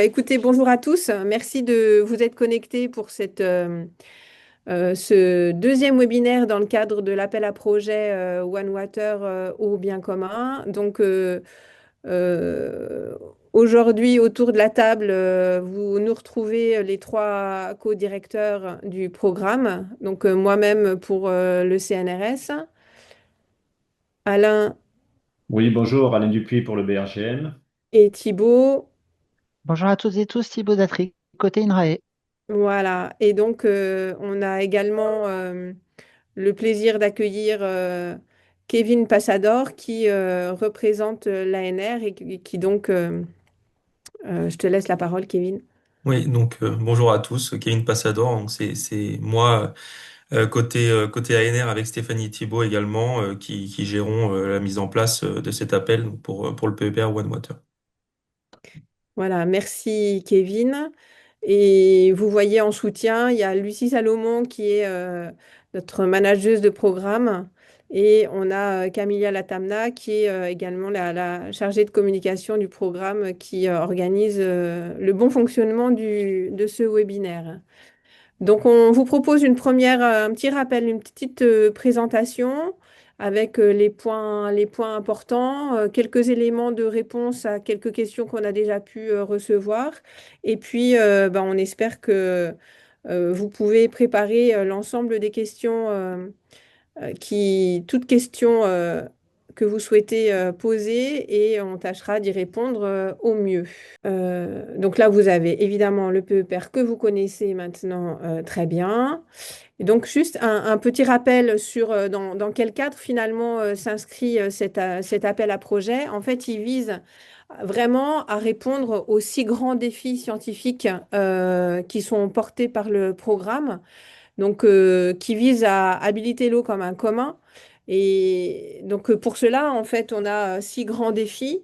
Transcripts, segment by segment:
Écoutez, bonjour à tous. Merci de vous être connectés pour ce deuxième webinaire dans le cadre de l'appel à projet One Water au bien commun. Euh, Aujourd'hui, autour de la table, vous nous retrouvez les trois co-directeurs du programme. Moi-même pour le CNRS, Alain Oui, bonjour, Alain Dupuis pour le BRGM. et Thibault. Bonjour à toutes et tous, Thibaut Datry, côté INRAE. Voilà. On a également le plaisir d'accueillir Kevin Passador qui représente l'ANR je te laisse la parole, Kevin. Oui, bonjour à tous, Kevin Passador, donc c'est moi côté ANR avec Stéphanie Thibault également qui gérons la mise en place de cet appel donc, pour le PEPR One Water. Voilà, merci Kevin. Et vous voyez en soutien, il y a Lucie Salomon qui est notre manageuse de programme. Et on a Camilla Latamna qui est également la chargée de communication du programme qui organise le bon fonctionnement de ce webinaire. Donc, on vous propose un petit rappel, une petite présentation avec les points importants, quelques éléments de réponse à quelques questions qu'on a déjà pu recevoir. Et puis, on espère que vous pouvez préparer l'ensemble des questions toutes questions que vous souhaitez poser et on tâchera d'y répondre au mieux. Donc là, vous avez évidemment le PEPR que vous connaissez maintenant très bien. Et donc, juste un petit rappel sur dans quel cadre finalement s'inscrit cet appel à projet. En fait, il vise vraiment à répondre aux six grands défis scientifiques qui sont portés par le programme, qui vise à habiliter l'eau comme un commun. Et donc, pour cela, en fait, on a six grands défis.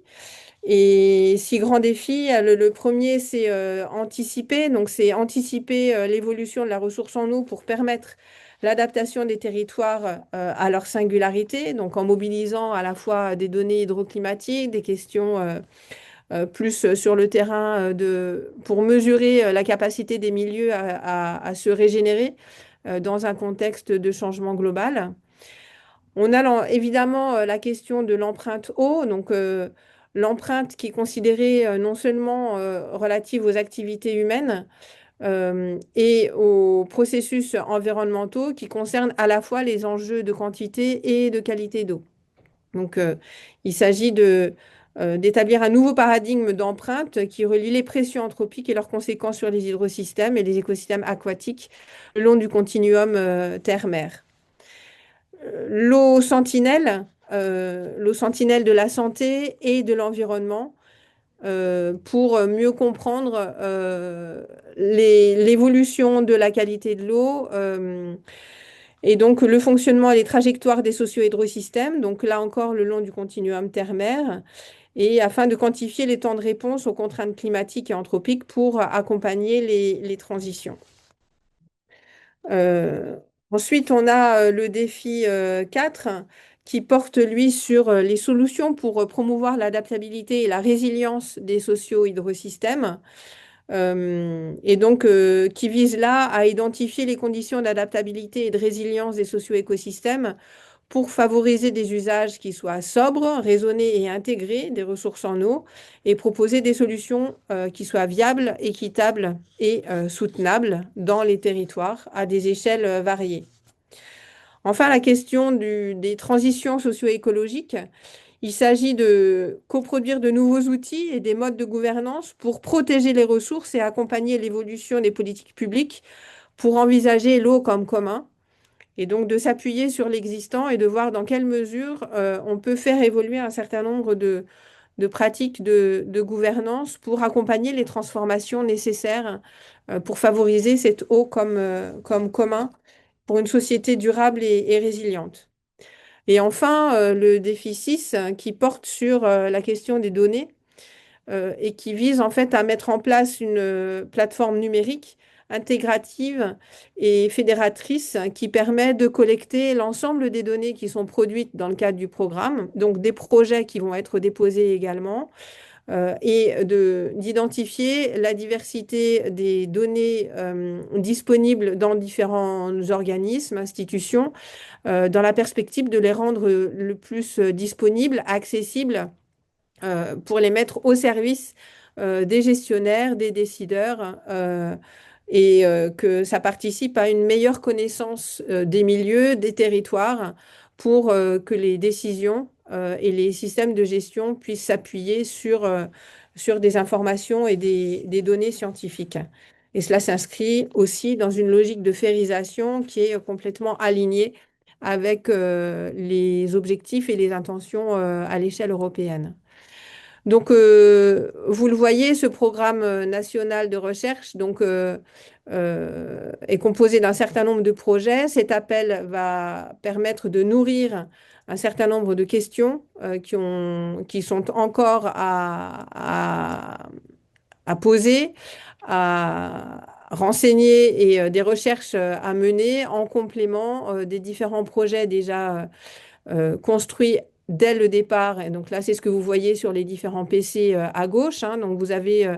Et six grands défis. Le premier, c'est anticiper. Donc, c'est anticiper l'évolution de la ressource en eau pour permettre l'adaptation des territoires à leur singularité. Donc, en mobilisant à la fois des données hydroclimatiques, des questions plus sur le terrain pour mesurer la capacité des milieux à se régénérer dans un contexte de changement global. On a évidemment la question de l'empreinte eau, l'empreinte qui est considérée non seulement relative aux activités humaines et aux processus environnementaux qui concernent à la fois les enjeux de quantité et de qualité d'eau. Donc, euh, il s'agit d'établir un nouveau paradigme d'empreinte qui relie les pressions anthropiques et leurs conséquences sur les hydrosystèmes et les écosystèmes aquatiques le long du continuum terre-mer. L'eau sentinelle de la santé et de l'environnement pour mieux comprendre l'évolution de la qualité de l'eau et donc le fonctionnement et les trajectoires des socio-hydrosystèmes, donc là encore le long du continuum terre-mer, et afin de quantifier les temps de réponse aux contraintes climatiques et anthropiques pour accompagner les transitions. Euh, Ensuite, on a le défi 4 qui porte, lui, sur les solutions pour promouvoir l'adaptabilité et la résilience des socio-hydrosystèmes. Qui vise là à identifier les conditions d'adaptabilité et de résilience des socio-écosystèmes pour favoriser des usages qui soient sobres, raisonnés et intégrés des ressources en eau et proposer des solutions qui soient viables, équitables et soutenables dans les territoires à des échelles variées. Enfin, la question des transitions socio-écologiques. Il s'agit de coproduire de nouveaux outils et des modes de gouvernance pour protéger les ressources et accompagner l'évolution des politiques publiques pour envisager l'eau comme commun et donc de s'appuyer sur l'existant et de voir dans quelle mesure on peut faire évoluer un certain nombre de pratiques de gouvernance pour accompagner les transformations nécessaires pour favoriser cette eau comme commun pour une société durable et résiliente. Et enfin, le défi 6 qui porte sur la question des données et qui vise en fait à mettre en place une plateforme numérique intégrative et fédératrice qui permet de collecter l'ensemble des données qui sont produites dans le cadre du programme, donc des projets qui vont être déposés également, et d'identifier la diversité des données disponibles dans différents organismes, institutions, dans la perspective de les rendre le plus disponibles, accessibles pour les mettre au service des gestionnaires, des décideurs, que ça participe à une meilleure connaissance des milieux, des territoires, pour que les décisions et les systèmes de gestion puissent s'appuyer sur des informations et des données scientifiques. Et cela s'inscrit aussi dans une logique de férisation qui est complètement alignée avec les objectifs et les intentions à l'échelle européenne. Donc, vous le voyez, ce programme national de recherche est composé d'un certain nombre de projets. Cet appel va permettre de nourrir un certain nombre de questions qui sont encore à poser, à renseigner et des recherches à mener en complément des différents projets déjà construit dès le départ. Et donc là, c'est ce que vous voyez sur les différents PC à gauche, hein. Donc vous avez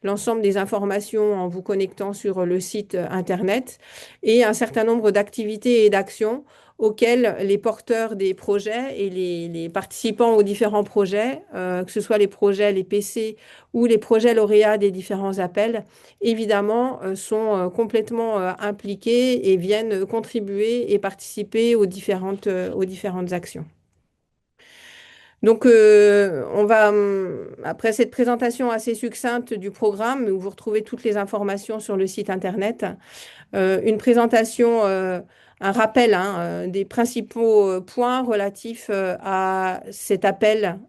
l'ensemble des informations en vous connectant sur le site Internet et un certain nombre d'activités et d'actions auxquelles les porteurs des projets et les participants aux différents projets, que ce soit les projets, les PC ou les projets lauréats des différents appels, évidemment, sont complètement impliqués et viennent contribuer et participer aux différentes actions. Donc, après cette présentation assez succincte du programme, où vous retrouvez toutes les informations sur le site Internet, une présentation, un rappel hein, des principaux points relatifs à cet appel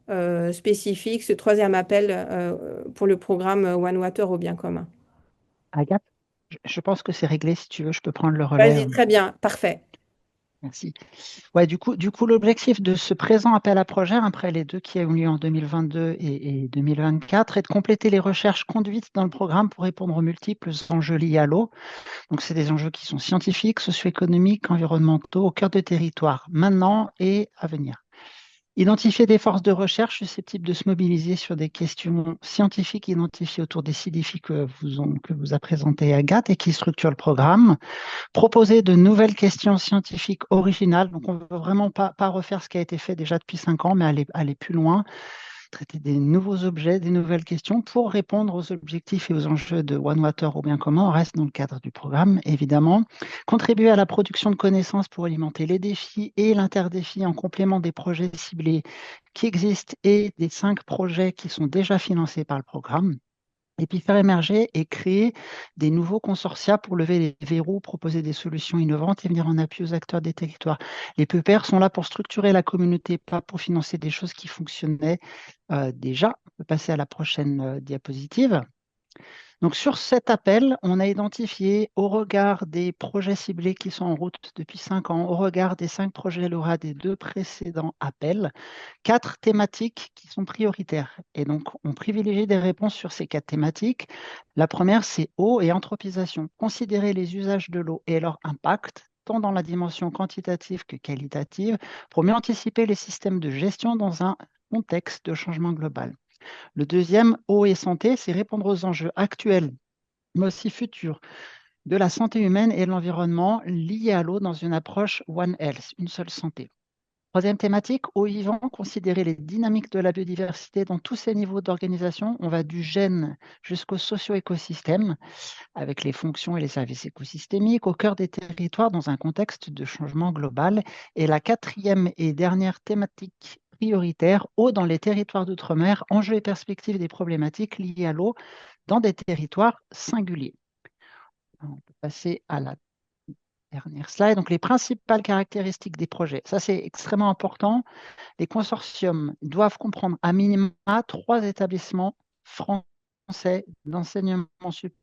spécifique, ce troisième appel pour le programme One Water au bien commun. Agathe, je pense que c'est réglé. Si tu veux, je peux prendre le relais. Vas-y, très bien, parfait. Merci. Ouais, du coup, l'objectif de ce présent appel à projet, après les deux qui ont lieu en 2022 et 2024, est de compléter les recherches conduites dans le programme pour répondre aux multiples enjeux liés à l'eau. Donc, c'est des enjeux qui sont scientifiques, socio-économiques, environnementaux, au cœur de territoire, maintenant et à venir. Identifier des forces de recherche susceptibles de se mobiliser sur des questions scientifiques identifiées autour des 6 défis que vous a présenté Agathe et qui structurent le programme. Proposer de nouvelles questions scientifiques originales. Donc, on ne veut vraiment pas refaire ce qui a été fait déjà depuis 5 ans, mais aller plus loin, traiter des nouveaux objets, des nouvelles questions pour répondre aux objectifs et aux enjeux de One Water au bien commun. On reste dans le cadre du programme, évidemment. Contribuer à la production de connaissances pour alimenter les défis et l'interdéfi en complément des projets ciblés qui existent et des 5 projets qui sont déjà financés par le programme. Et puis faire émerger et créer des nouveaux consortia pour lever les verrous, proposer des solutions innovantes et venir en appui aux acteurs des territoires. Les PEPR sont là pour structurer la communauté, pas pour financer des choses qui fonctionnaient déjà. On peut passer à la prochaine diapositive. Donc, sur cet appel, on a identifié, au regard des projets ciblés qui sont en route depuis 5 ans, au regard des 5 projets LoRa des 2 précédents appels, 4 thématiques qui sont prioritaires. Et donc, on privilégie des réponses sur ces 4 thématiques. La première, c'est eau et anthropisation. Considérer les usages de l'eau et leur impact, tant dans la dimension quantitative que qualitative, pour mieux anticiper les systèmes de gestion dans un contexte de changement global. Le deuxième, eau et santé, c'est répondre aux enjeux actuels, mais aussi futurs, de la santé humaine et de l'environnement liés à l'eau dans une approche One Health, une seule santé. Troisième thématique, eau vivant, considérer les dynamiques de la biodiversité dans tous ces niveaux d'organisation. On va du gène jusqu'au socio-écosystème, avec les fonctions et les services écosystémiques au cœur des territoires dans un contexte de changement global. Et la quatrième et dernière thématique prioritaire, eau dans les territoires d'outre-mer, enjeux et perspectives des problématiques liées à l'eau dans des territoires singuliers. On peut passer à la dernière slide. Donc, les principales caractéristiques des projets. Ça, c'est extrêmement important. Les consortiums doivent comprendre à minima 3 établissements français d'enseignement supérieur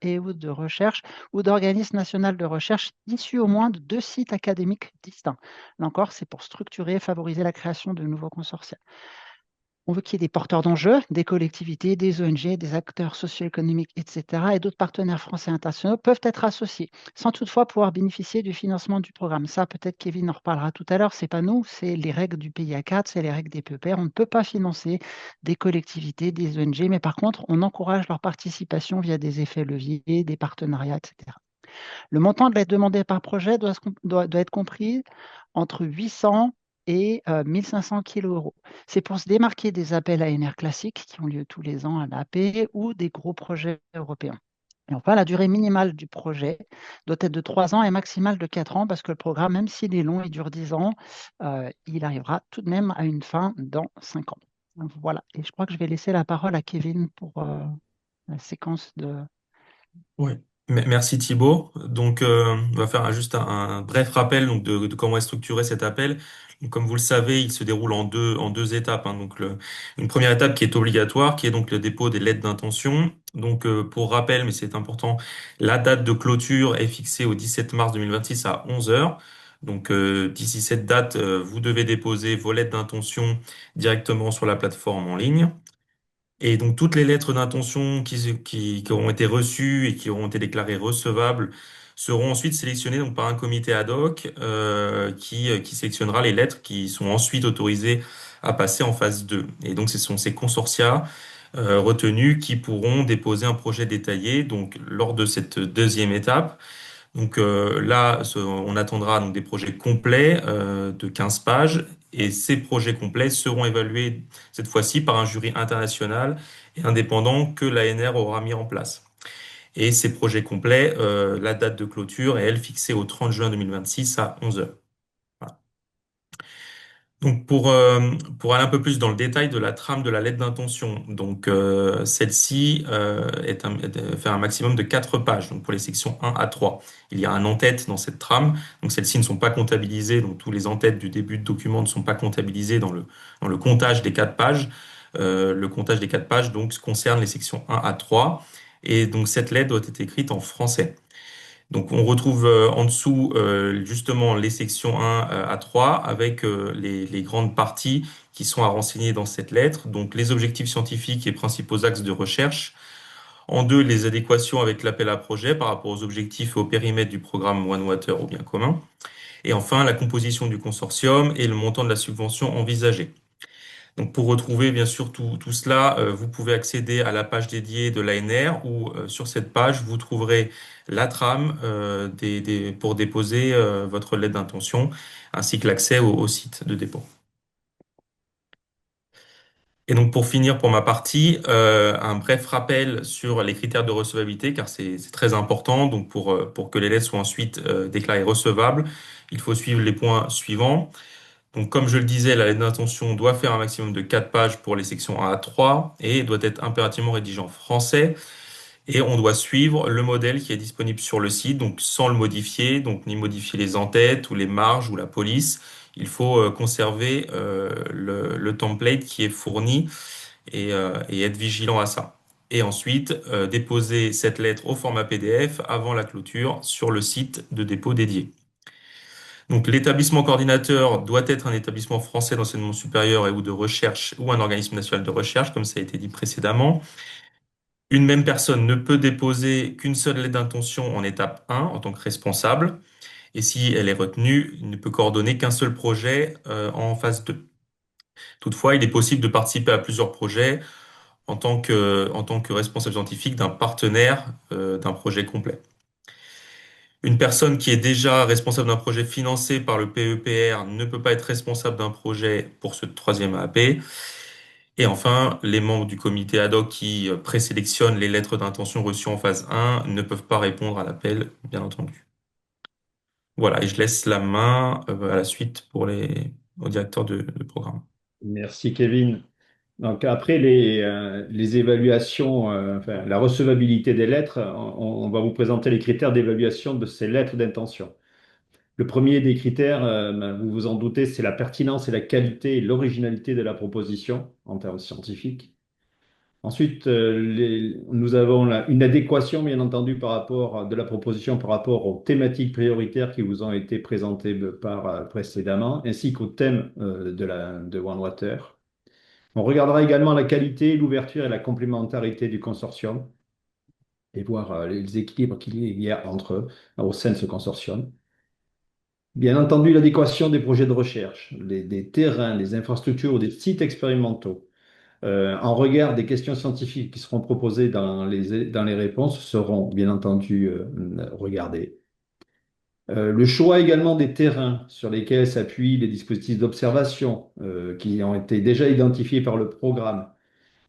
et ou de recherche ou d'organismes nationaux de recherche issus au moins de 2 sites académiques distincts. Là encore, c'est pour structurer et favoriser la création de nouveaux consortiums. On veut qu'il y ait des porteurs d'enjeux, des collectivités, des ONG, des acteurs socio-économiques, etc. Et d'autres partenaires français et internationaux peuvent être associés, sans toutefois pouvoir bénéficier du financement du programme. Ça, peut-être Kevin en reparlera tout à l'heure. C'est pas nous, c'est les règles du PIA 4, c'est les règles des PEPR. On ne peut pas financer des collectivités, des ONG, mais par contre, on encourage leur participation via des effets leviers, des partenariats, etc. Le montant de l'aide demandée par projet doit être compris entre 800 et 1500 kg. C'est pour se démarquer des appels ANR classiques qui ont lieu tous les ans à l'AP ou des gros projets européens. Et enfin, la durée minimale du projet doit être de 3 ans et maximale de 4 ans parce que le programme, même s'il est long et dure 10 ans, il arrivera tout de même à une fin dans 5 ans. Donc, voilà. Et je crois que je vais laisser la parole à Kevin pour la séquence de... Ouais. Merci Thibaut. Donc, on va faire juste un bref rappel donc, de comment est structuré cet appel. Donc, comme vous le savez, il se déroule en deux étapes, hein. Donc, une première étape qui est obligatoire, qui est donc le dépôt des lettres d'intention. Donc, pour rappel, mais c'est important, la date de clôture est fixée au 17 mars 2026 à 11 heures. Donc, d'ici cette date, vous devez déposer vos lettres d'intention directement sur la plateforme en ligne. Et donc toutes les lettres d'intention qui auront été reçues et qui auront été déclarées recevables seront ensuite sélectionnées donc par un comité ad hoc qui sélectionnera les lettres qui sont ensuite autorisées à passer en phase 2. Et donc ce sont ces consortia retenus qui pourront déposer un projet détaillé donc lors de cette deuxième étape. Donc là, on attendra donc des projets complets de 15 pages et ces projets complets seront évalués cette fois-ci par un jury international et indépendant que l'ANR aura mis en place. Et ces projets complets, la date de clôture est elle fixée au 30 juin 2026 à 11 heures. Donc pour aller un peu plus dans le détail de la trame de la lettre d'intention, donc celle-ci fait un maximum de 4 pages, donc pour les sections 1 à 3. Il y a un en-tête dans cette trame, donc celles-ci ne sont pas comptabilisées, donc tous les en-têtes du début de document ne sont pas comptabilisés dans le comptage des 4 pages. Le comptage des 4 pages donc concerne les sections 1 à 3, et donc cette lettre doit être écrite en français. Donc on retrouve en dessous justement les sections 1 à 3 avec les grandes parties qui sont à renseigner dans cette lettre. Donc les objectifs scientifiques et principaux axes de recherche. En deux, les adéquations avec l'appel à projet par rapport aux objectifs et au périmètre du programme One Water au bien commun. Et enfin, la composition du consortium et le montant de la subvention envisagée. Donc pour retrouver bien sûr tout cela, vous pouvez accéder à la page dédiée de l'ANR où sur cette page, vous trouverez la trame pour déposer votre lettre d'intention ainsi que l'accès au site de dépôt. Et donc pour finir pour ma partie, un bref rappel sur les critères de recevabilité car c'est très important. Donc pour que les lettres soient ensuite déclarées recevables, il faut suivre les points suivants. Donc, comme je le disais, la lettre d'intention doit faire un maximum de 4 pages pour les sections 1 à 3 et doit être impérativement rédigée en français. Et on doit suivre le modèle qui est disponible sur le site, donc sans le modifier, donc ni modifier les en-têtes ou les marges ou la police. Il faut conserver le template qui est fourni et être vigilant à ça. Et ensuite, déposer cette lettre au format PDF avant la clôture sur le site de dépôt dédié. Donc, l'établissement coordinateur doit être un établissement français d'enseignement supérieur et ou de recherche ou un organisme national de recherche, comme ça a été dit précédemment. Une même personne ne peut déposer qu'une seule lettre d'intention en étape 1 en tant que responsable. Et si elle est retenue, il ne peut coordonner qu'un seul projet en phase 2. Toutefois, il est possible de participer à plusieurs projets en tant que responsable scientifique d'un partenaire d'un projet complet. Une personne qui est déjà responsable d'un projet financé par le PEPR ne peut pas être responsable d'un projet pour ce troisième AP. Et enfin, les membres du comité ad hoc qui présélectionnent les lettres d'intention reçues en phase 1 ne peuvent pas répondre à l'appel, bien entendu. Voilà, et je laisse la main à la suite au directeur de programme. Merci Kevin. Donc après les évaluations, enfin, la recevabilité des lettres, on va vous présenter les critères d'évaluation de ces lettres d'intention. Le premier des critères, ben, vous vous en doutez, c'est la pertinence et la qualité et l'originalité de la proposition en termes scientifiques. Ensuite, nous avons une adéquation, bien entendu, de la proposition par rapport aux thématiques prioritaires qui vous ont été présentées précédemment, ainsi qu'au thème de One Water. On regardera également la qualité, l'ouverture et la complémentarité du consortium et voir les équilibres qu'il y a entre eux au sein de ce consortium. Bien entendu, l'adéquation des projets de recherche, des terrains, des infrastructures ou des sites expérimentaux en regard des questions scientifiques qui seront proposées dans les réponses seront bien entendu regardées. Le choix également des terrains sur lesquels s'appuient les dispositifs d'observation qui ont été déjà identifiés par le programme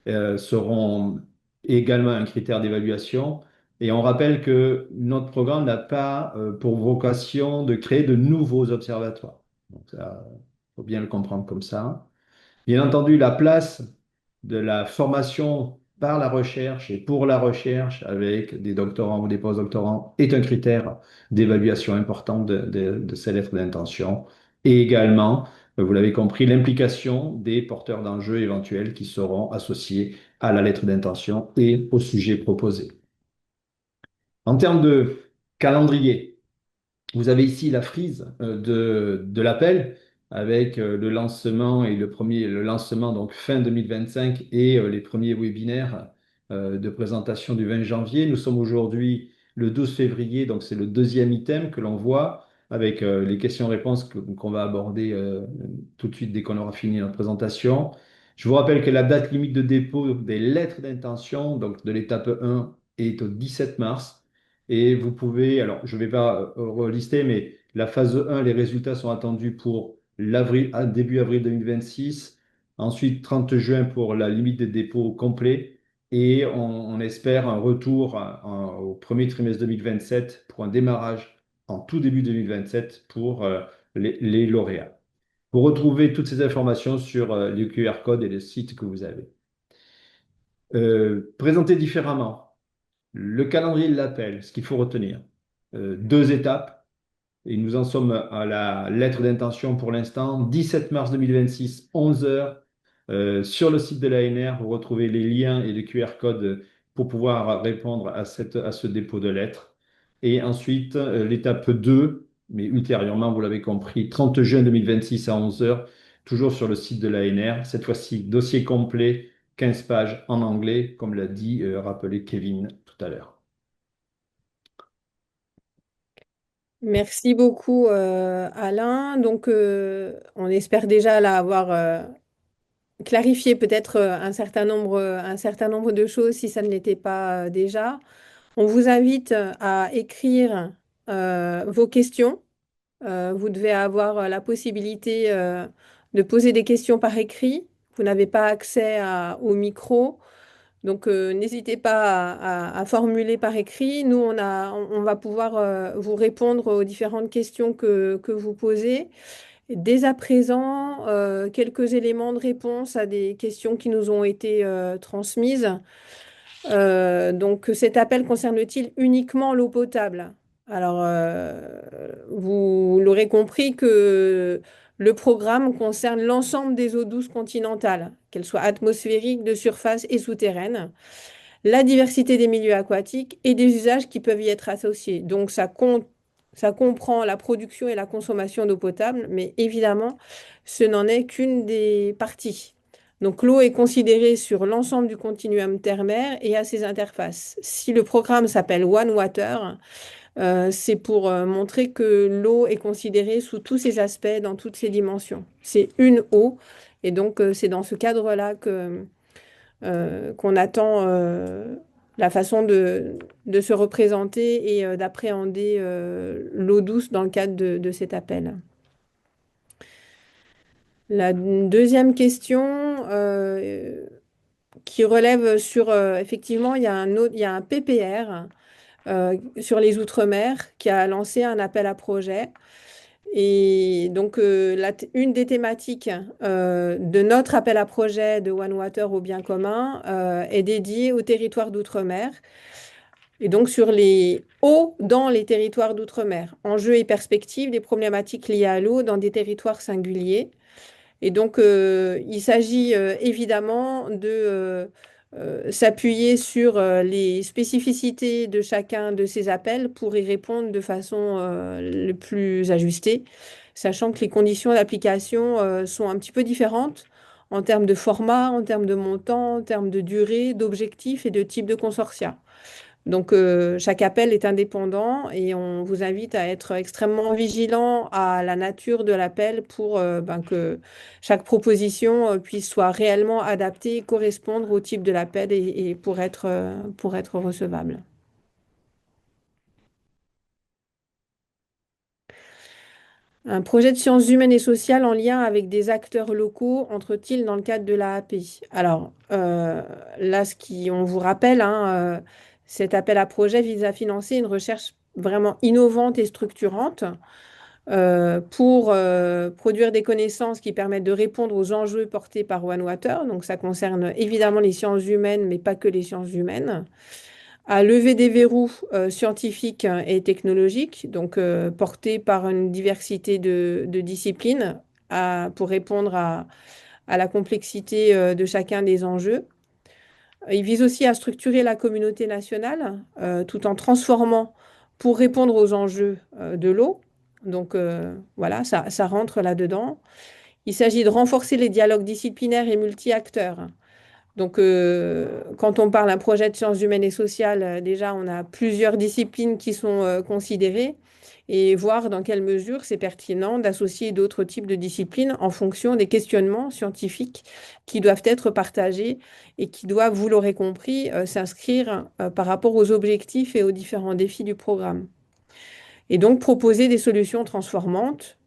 seront également un critère d'évaluation. Et on rappelle que notre programme n'a pas pour vocation de créer de nouveaux observatoires. Donc ça, il faut bien le comprendre comme ça. Bien entendu, la place de la formation par la recherche et pour la recherche avec des doctorants ou des postdoctorants est un critère d'évaluation important de ces lettres d'intention. Et également, vous l'avez compris, l'implication des porteurs d'enjeux éventuels qui seront associés à la lettre d'intention et au sujet proposé. En termes de calendrier, vous avez ici la frise de l'appel avec le lancement et le lancement donc fin 2025 et les premiers webinaires de présentation du 20 janvier. Nous sommes aujourd'hui le 12 février, donc c'est le deuxième item que l'on voit avec les questions-réponses qu'on va aborder tout de suite dès qu'on aura fini notre présentation. Je vous rappelle que la date limite de dépôt des lettres d'intention, donc de l'étape 1, est au 17 mars. Et vous pouvez, alors je ne vais pas relister, mais la phase 1, les résultats sont attendus pour début avril 2026. Ensuite, 30 juin pour la limite des dépôts complets. Et on espère un retour au premier trimestre 2027 pour un démarrage en tout début 2027 pour les lauréats. Vous retrouvez toutes ces informations sur le QR code et le site que vous avez. Présenté différemment. Le calendrier de l'appel, ce qu'il faut retenir. Deux étapes, et nous en sommes à la lettre d'intention pour l'instant. 17 mars 2026, 11 heures. Sur le site de l'ANR, vous retrouvez les liens et les QR codes pour pouvoir répondre à ce dépôt de lettres. Et ensuite, l'étape 2, mais ultérieurement, vous l'avez compris, 30 juin 2026 à 11 heures, toujours sur le site de l'ANR. Cette fois-ci, dossier complet, 15 pages en anglais, comme l'a dit, rappelé Kevin tout à l'heure. Merci beaucoup, Alain. Donc, on espère déjà là avoir clarifié peut-être un certain nombre de choses si ça ne l'était pas déjà. On vous invite à écrire vos questions. Vous devez avoir la possibilité de poser des questions par écrit. Vous n'avez pas accès au micro. Donc, n'hésitez pas à formuler par écrit. Nous, on va pouvoir vous répondre aux différentes questions que vous posez. Et dès à présent, quelques éléments de réponse à des questions qui nous ont été transmises. Donc, cet appel concerne-t-il uniquement l'eau potable? Alors, vous l'aurez compris que le programme concerne l'ensemble des eaux douces continentales, qu'elles soient atmosphériques, de surface et souterraines, la diversité des milieux aquatiques et des usages qui peuvent y être associés. Donc, ça comprend la production et la consommation d'eau potable, mais évidemment, ce n'en est qu'une des parties. Donc l'eau est considérée sur l'ensemble du continuum terre-mer et à ses interfaces. Si le programme s'appelle One Water, c'est pour montrer que l'eau est considérée sous tous ses aspects, dans toutes ses dimensions. C'est une eau et donc c'est dans ce cadre-là qu'on attend la façon de se représenter et d'appréhender l'eau douce dans le cadre de cet appel. La deuxième question qui relève sur, effectivement, il y a un PPR sur les Outre-mer qui a lancé un appel à projet. Et donc, une des thématiques de notre appel à projet de One Water au bien commun est dédiée au territoire d'outre-mer. Et donc, sur les eaux dans les territoires d'outre-mer, enjeux et perspectives des problématiques liées à l'eau dans des territoires singuliers. Et donc, il s'agit évidemment de s'appuyer sur les spécificités de chacun de ces appels pour y répondre de façon le plus ajustée, sachant que les conditions d'application sont un petit peu différentes en termes de format, en termes de montant, en termes de durée, d'objectifs et de type de consortia. Donc, chaque appel est indépendant et on vous invite à être extrêmement vigilant à la nature de l'appel pour que chaque proposition puisse soit réellement adaptée, correspondre au type de l'appel et pour être recevable. Un projet de sciences humaines et sociales en lien avec des acteurs locaux entre-t-il dans le cadre de la API? Alors, là, on vous rappelle, hein, cet appel à projet vise à financer une recherche vraiment innovante et structurante pour produire des connaissances qui permettent de répondre aux enjeux portés par OneWater. Donc, ça concerne évidemment les sciences humaines, mais pas que les sciences humaines, à lever des verrous scientifiques et technologiques, donc portés par une diversité de disciplines pour répondre à la complexité de chacun des enjeux. Il vise aussi à structurer la communauté nationale tout en transformant pour répondre aux enjeux de l'eau. Donc voilà, ça rentre là-dedans. Il s'agit de renforcer les dialogues disciplinaires et multi-acteurs. Donc, quand on parle d'un projet de sciences humaines et sociales, déjà, on a plusieurs disciplines qui sont considérées et voir dans quelle mesure c'est pertinent d'associer d'autres types de disciplines en fonction des questionnements scientifiques qui doivent être partagés et qui doivent, vous l'aurez compris, s'inscrire par rapport aux objectifs et aux différents défis du programme. Et donc proposer des solutions transformantes,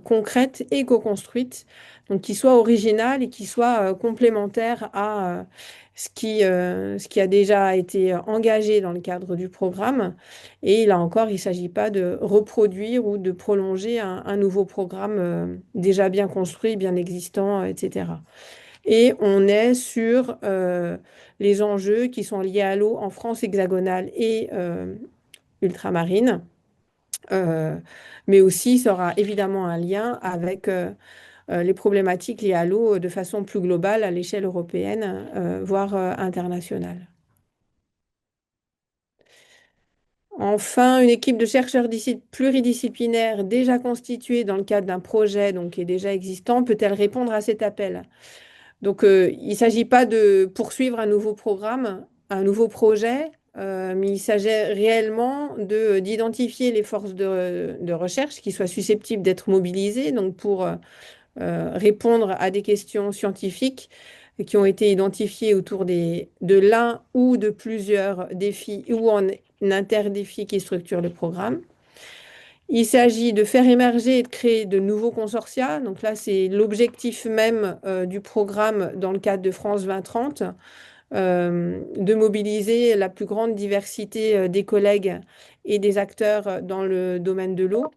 concrètes et co-construites, donc qui soient originales et qui soient complémentaires à ce qui a déjà été engagé dans le cadre du programme. Et là encore, il ne s'agit pas de reproduire ou de prolonger un nouveau programme déjà bien construit, bien existant, etc. Et on est sur les enjeux qui sont liés à l'eau en France hexagonale et ultramarine. Euh, mais aussi, ça aura évidemment un lien avec les problématiques liées à l'eau de façon plus globale à l'échelle européenne, voire internationale. Enfin, une équipe de chercheurs pluridisciplinaires déjà constituée dans le cadre d'un projet donc, qui est déjà existant peut-elle répondre à cet appel? Donc, il ne s'agit pas de poursuivre un nouveau programme, un nouveau projet, mais il s'agit réellement d'identifier les forces de recherche qui soient susceptibles d'être mobilisées donc pour répondre à des questions scientifiques qui ont été identifiées autour de l'un ou de plusieurs défis ou en interdéfis qui structurent le programme. Il s'agit de faire émerger et de créer de nouveaux consortia. Donc là, c'est l'objectif même du programme dans le cadre de France 2030, de mobiliser la plus grande diversité des collègues et des acteurs dans le domaine de l'eau.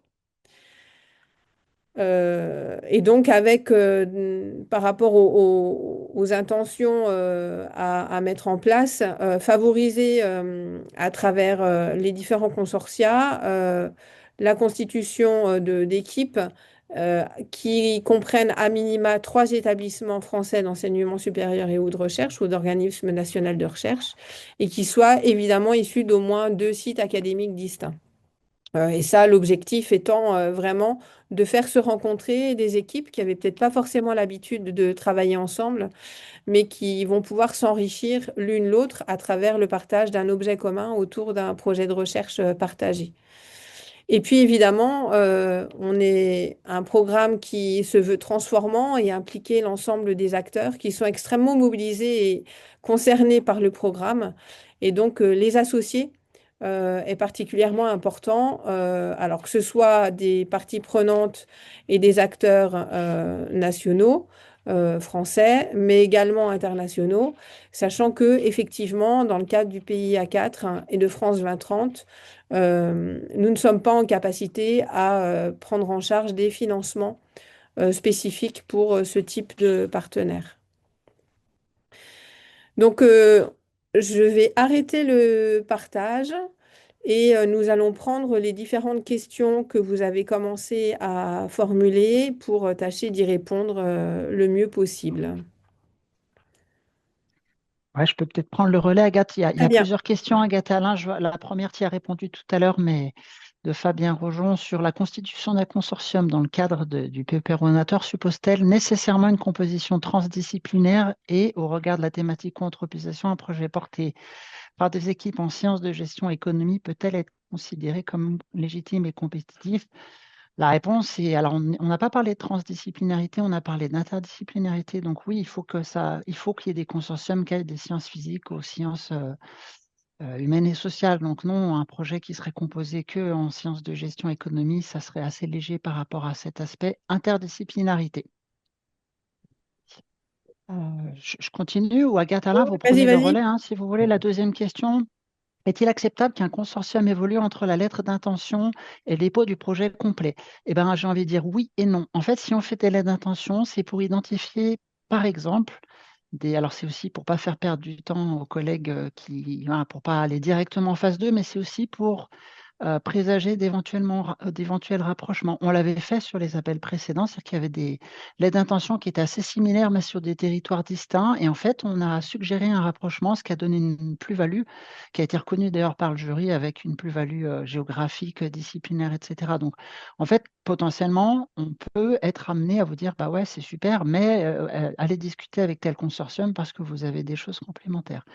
Et donc, par rapport aux intentions à mettre en place, favoriser à travers les différents consortia la constitution d'équipes qui comprennent à minima 3 établissements français d'enseignement supérieur et ou de recherche ou d'organismes nationaux de recherche et qui soient évidemment issus d'au moins 2 sites académiques distincts. Et ça, l'objectif étant vraiment de faire se rencontrer des équipes qui n'avaient peut-être pas forcément l'habitude de travailler ensemble, mais qui vont pouvoir s'enrichir l'une l'autre à travers le partage d'un objet commun autour d'un projet de recherche partagé. Et puis évidemment, on est un programme qui se veut transformant et impliquer l'ensemble des acteurs qui sont extrêmement mobilisés et concernés par le programme. Et donc les associés est particulièrement important, alors que ce soit des parties prenantes et des acteurs nationaux, français, mais également internationaux, sachant que effectivement, dans le cadre du PIA 4 et de France 2030, nous ne sommes pas en capacité à prendre en charge des financements spécifiques pour ce type de partenaire. Donc, je vais arrêter le partage et nous allons prendre les différentes questions que vous avez commencé à formuler pour tâcher d'y répondre le mieux possible. Ouais, je peux peut-être prendre le relais, Agathe. Il y Très a bien. plusieurs questions, Agathe et Alain. La première, tu y as répondu tout à l'heure, mais de Fabien Rojon sur la constitution d'un consortium dans le cadre du PEPR donateur suppose-t-elle nécessairement une composition transdisciplinaire et, au regard de la thématique co-anthropisation, un projet porté par des équipes en sciences de gestion et économie peut-elle être considérée comme légitime et compétitive? La réponse est, alors on n'a pas parlé de transdisciplinarité, on a parlé d'interdisciplinarité. Donc oui, il faut qu'il y ait des consortiums qui aillent des sciences physiques aux sciences humaines et sociales. Donc non, un projet qui serait composé que en sciences de gestion et économie, ça serait assez léger par rapport à cet aspect interdisciplinarité. Je continue ou Agathe, Alain, vous Vas-y, prenez le vas-y. relais, hein, si vous voulez. La deuxième question. Est-il acceptable qu'un consortium évolue entre la lettre d'intention et le dépôt du projet complet? Eh bien, j'ai envie de dire oui et non. En fait, si on fait des lettres d'intention, c'est pour identifier, par exemple, alors c'est aussi pour ne pas faire perdre du temps aux collègues voilà, pour ne pas aller directement en phase 2, mais c'est aussi pour présager d'éventuels rapprochements. On l'avait fait sur les appels précédents, c'est-à-dire qu'il y avait des lettres d'intention qui étaient assez similaires, mais sur des territoires distincts. Et en fait, on a suggéré un rapprochement, ce qui a donné une plus-value, qui a été reconnue d'ailleurs par le jury avec une plus-value géographique, disciplinaire, etc. Donc, en fait, potentiellement, on peut être amené à vous dire, bah ouais, c'est super, mais allez discuter avec tel consortium parce que vous avez des choses complémentaires.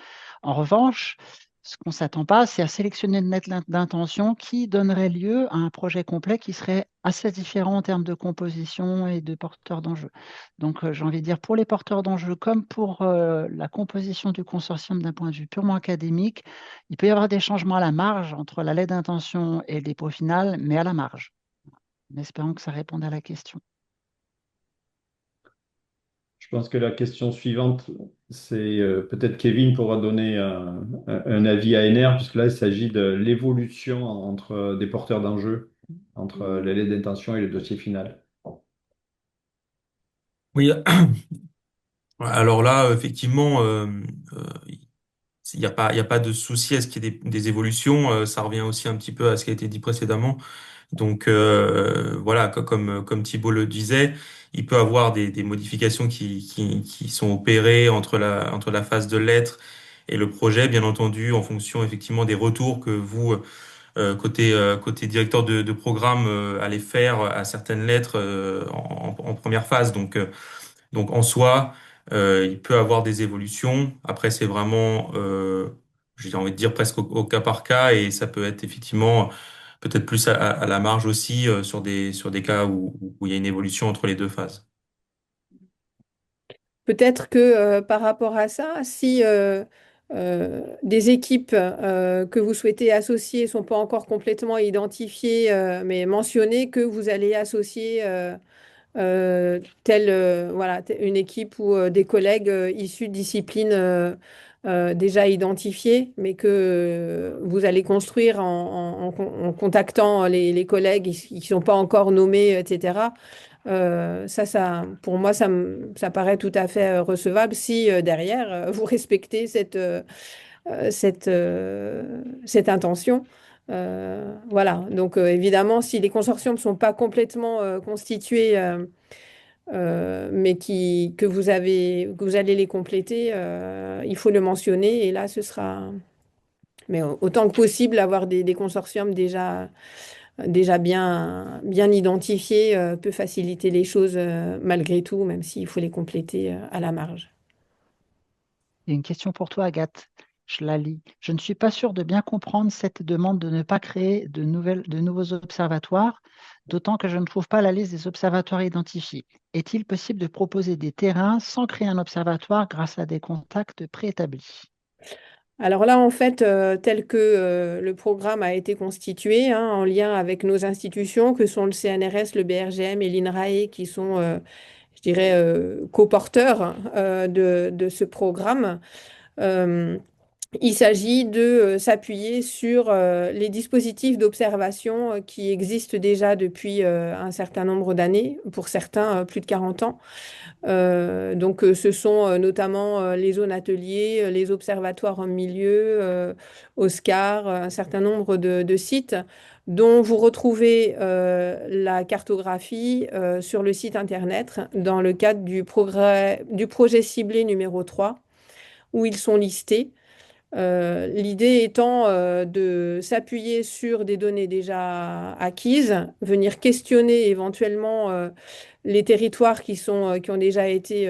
En revanche, ce qu'on ne s'attend pas, c'est à sélectionner une lettre d'intention qui donnerait lieu à un projet complet qui serait assez différent en termes de composition et de porteurs d'enjeux. Donc, j'ai envie de dire, pour les porteurs d'enjeux comme pour la composition du consortium d'un point de vue purement académique, il peut y avoir des changements à la marge entre la lettre d'intention et le dépôt final, mais à la marge. En espérant que ça réponde à la question. Je pense que la question suivante, c'est peut-être Kevin pourra donner un avis ANR, puisque là, il s'agit de l'évolution entre des porteurs d'enjeux, entre les lettres d'intention et le dossier final. Oui, alors là, effectivement, il y a pas de souci à ce qu'il y ait des évolutions. Ça revient aussi un petit peu à ce qui a été dit précédemment. Donc voilà, comme Thibault le disait, il peut avoir des modifications qui sont opérées entre la phase de lettres et le projet, bien entendu, en fonction effectivement des retours que vous, côté directeur de programme, allez faire à certaines lettres en première phase. Donc en soi, il peut avoir des évolutions. Après, c'est vraiment, j'ai envie de dire presque au cas par cas, et ça peut être effectivement peut-être plus à la marge aussi sur des cas où il y a une évolution entre les deux phases. Peut-être que par rapport à ça, si des équipes que vous souhaitez associer ne sont pas encore complètement identifiées, mais mentionnées, que vous allez associer une équipe ou des collègues issus de disciplines déjà identifiées, mais que vous allez construire en contactant les collègues qui ne sont pas encore nommés, etc. Pour moi, ça paraît tout à fait recevable si derrière, vous respectez cette intention. Voilà. Donc, évidemment, si les consortiums ne sont pas complètement constitués, mais que vous allez les compléter, il faut le mentionner. Et là, ce sera, mais autant que possible, avoir des consortiums déjà bien identifiés peut faciliter les choses malgré tout, même s'il faut les compléter à la marge. Il y a une question pour toi, Agathe. Je la lis. Je ne suis pas sûre de bien comprendre cette demande de ne pas créer de nouveaux observatoires, d'autant que je ne trouve pas la liste des observatoires identifiés. Est-il possible de proposer des terrains sans créer un observatoire grâce à des contacts préétablis? Alors là, en fait, tel que le programme a été constitué, hein, en lien avec nos institutions, que sont le CNRS, le BRGM et l'INRAE, qui sont, je dirais, co-porteurs de ce programme, euh, il s'agit de s'appuyer sur les dispositifs d'observation qui existent déjà depuis un certain nombre d'années, pour certains plus de 40 ans. Donc, ce sont notamment les zones ateliers, les observatoires en milieu, Oscar, un certain nombre de sites dont vous retrouvez la cartographie sur le site internet dans le cadre du projet ciblé numéro 3 où ils sont listés. L'idée étant de s'appuyer sur des données déjà acquises, venir questionner éventuellement les territoires qui ont déjà été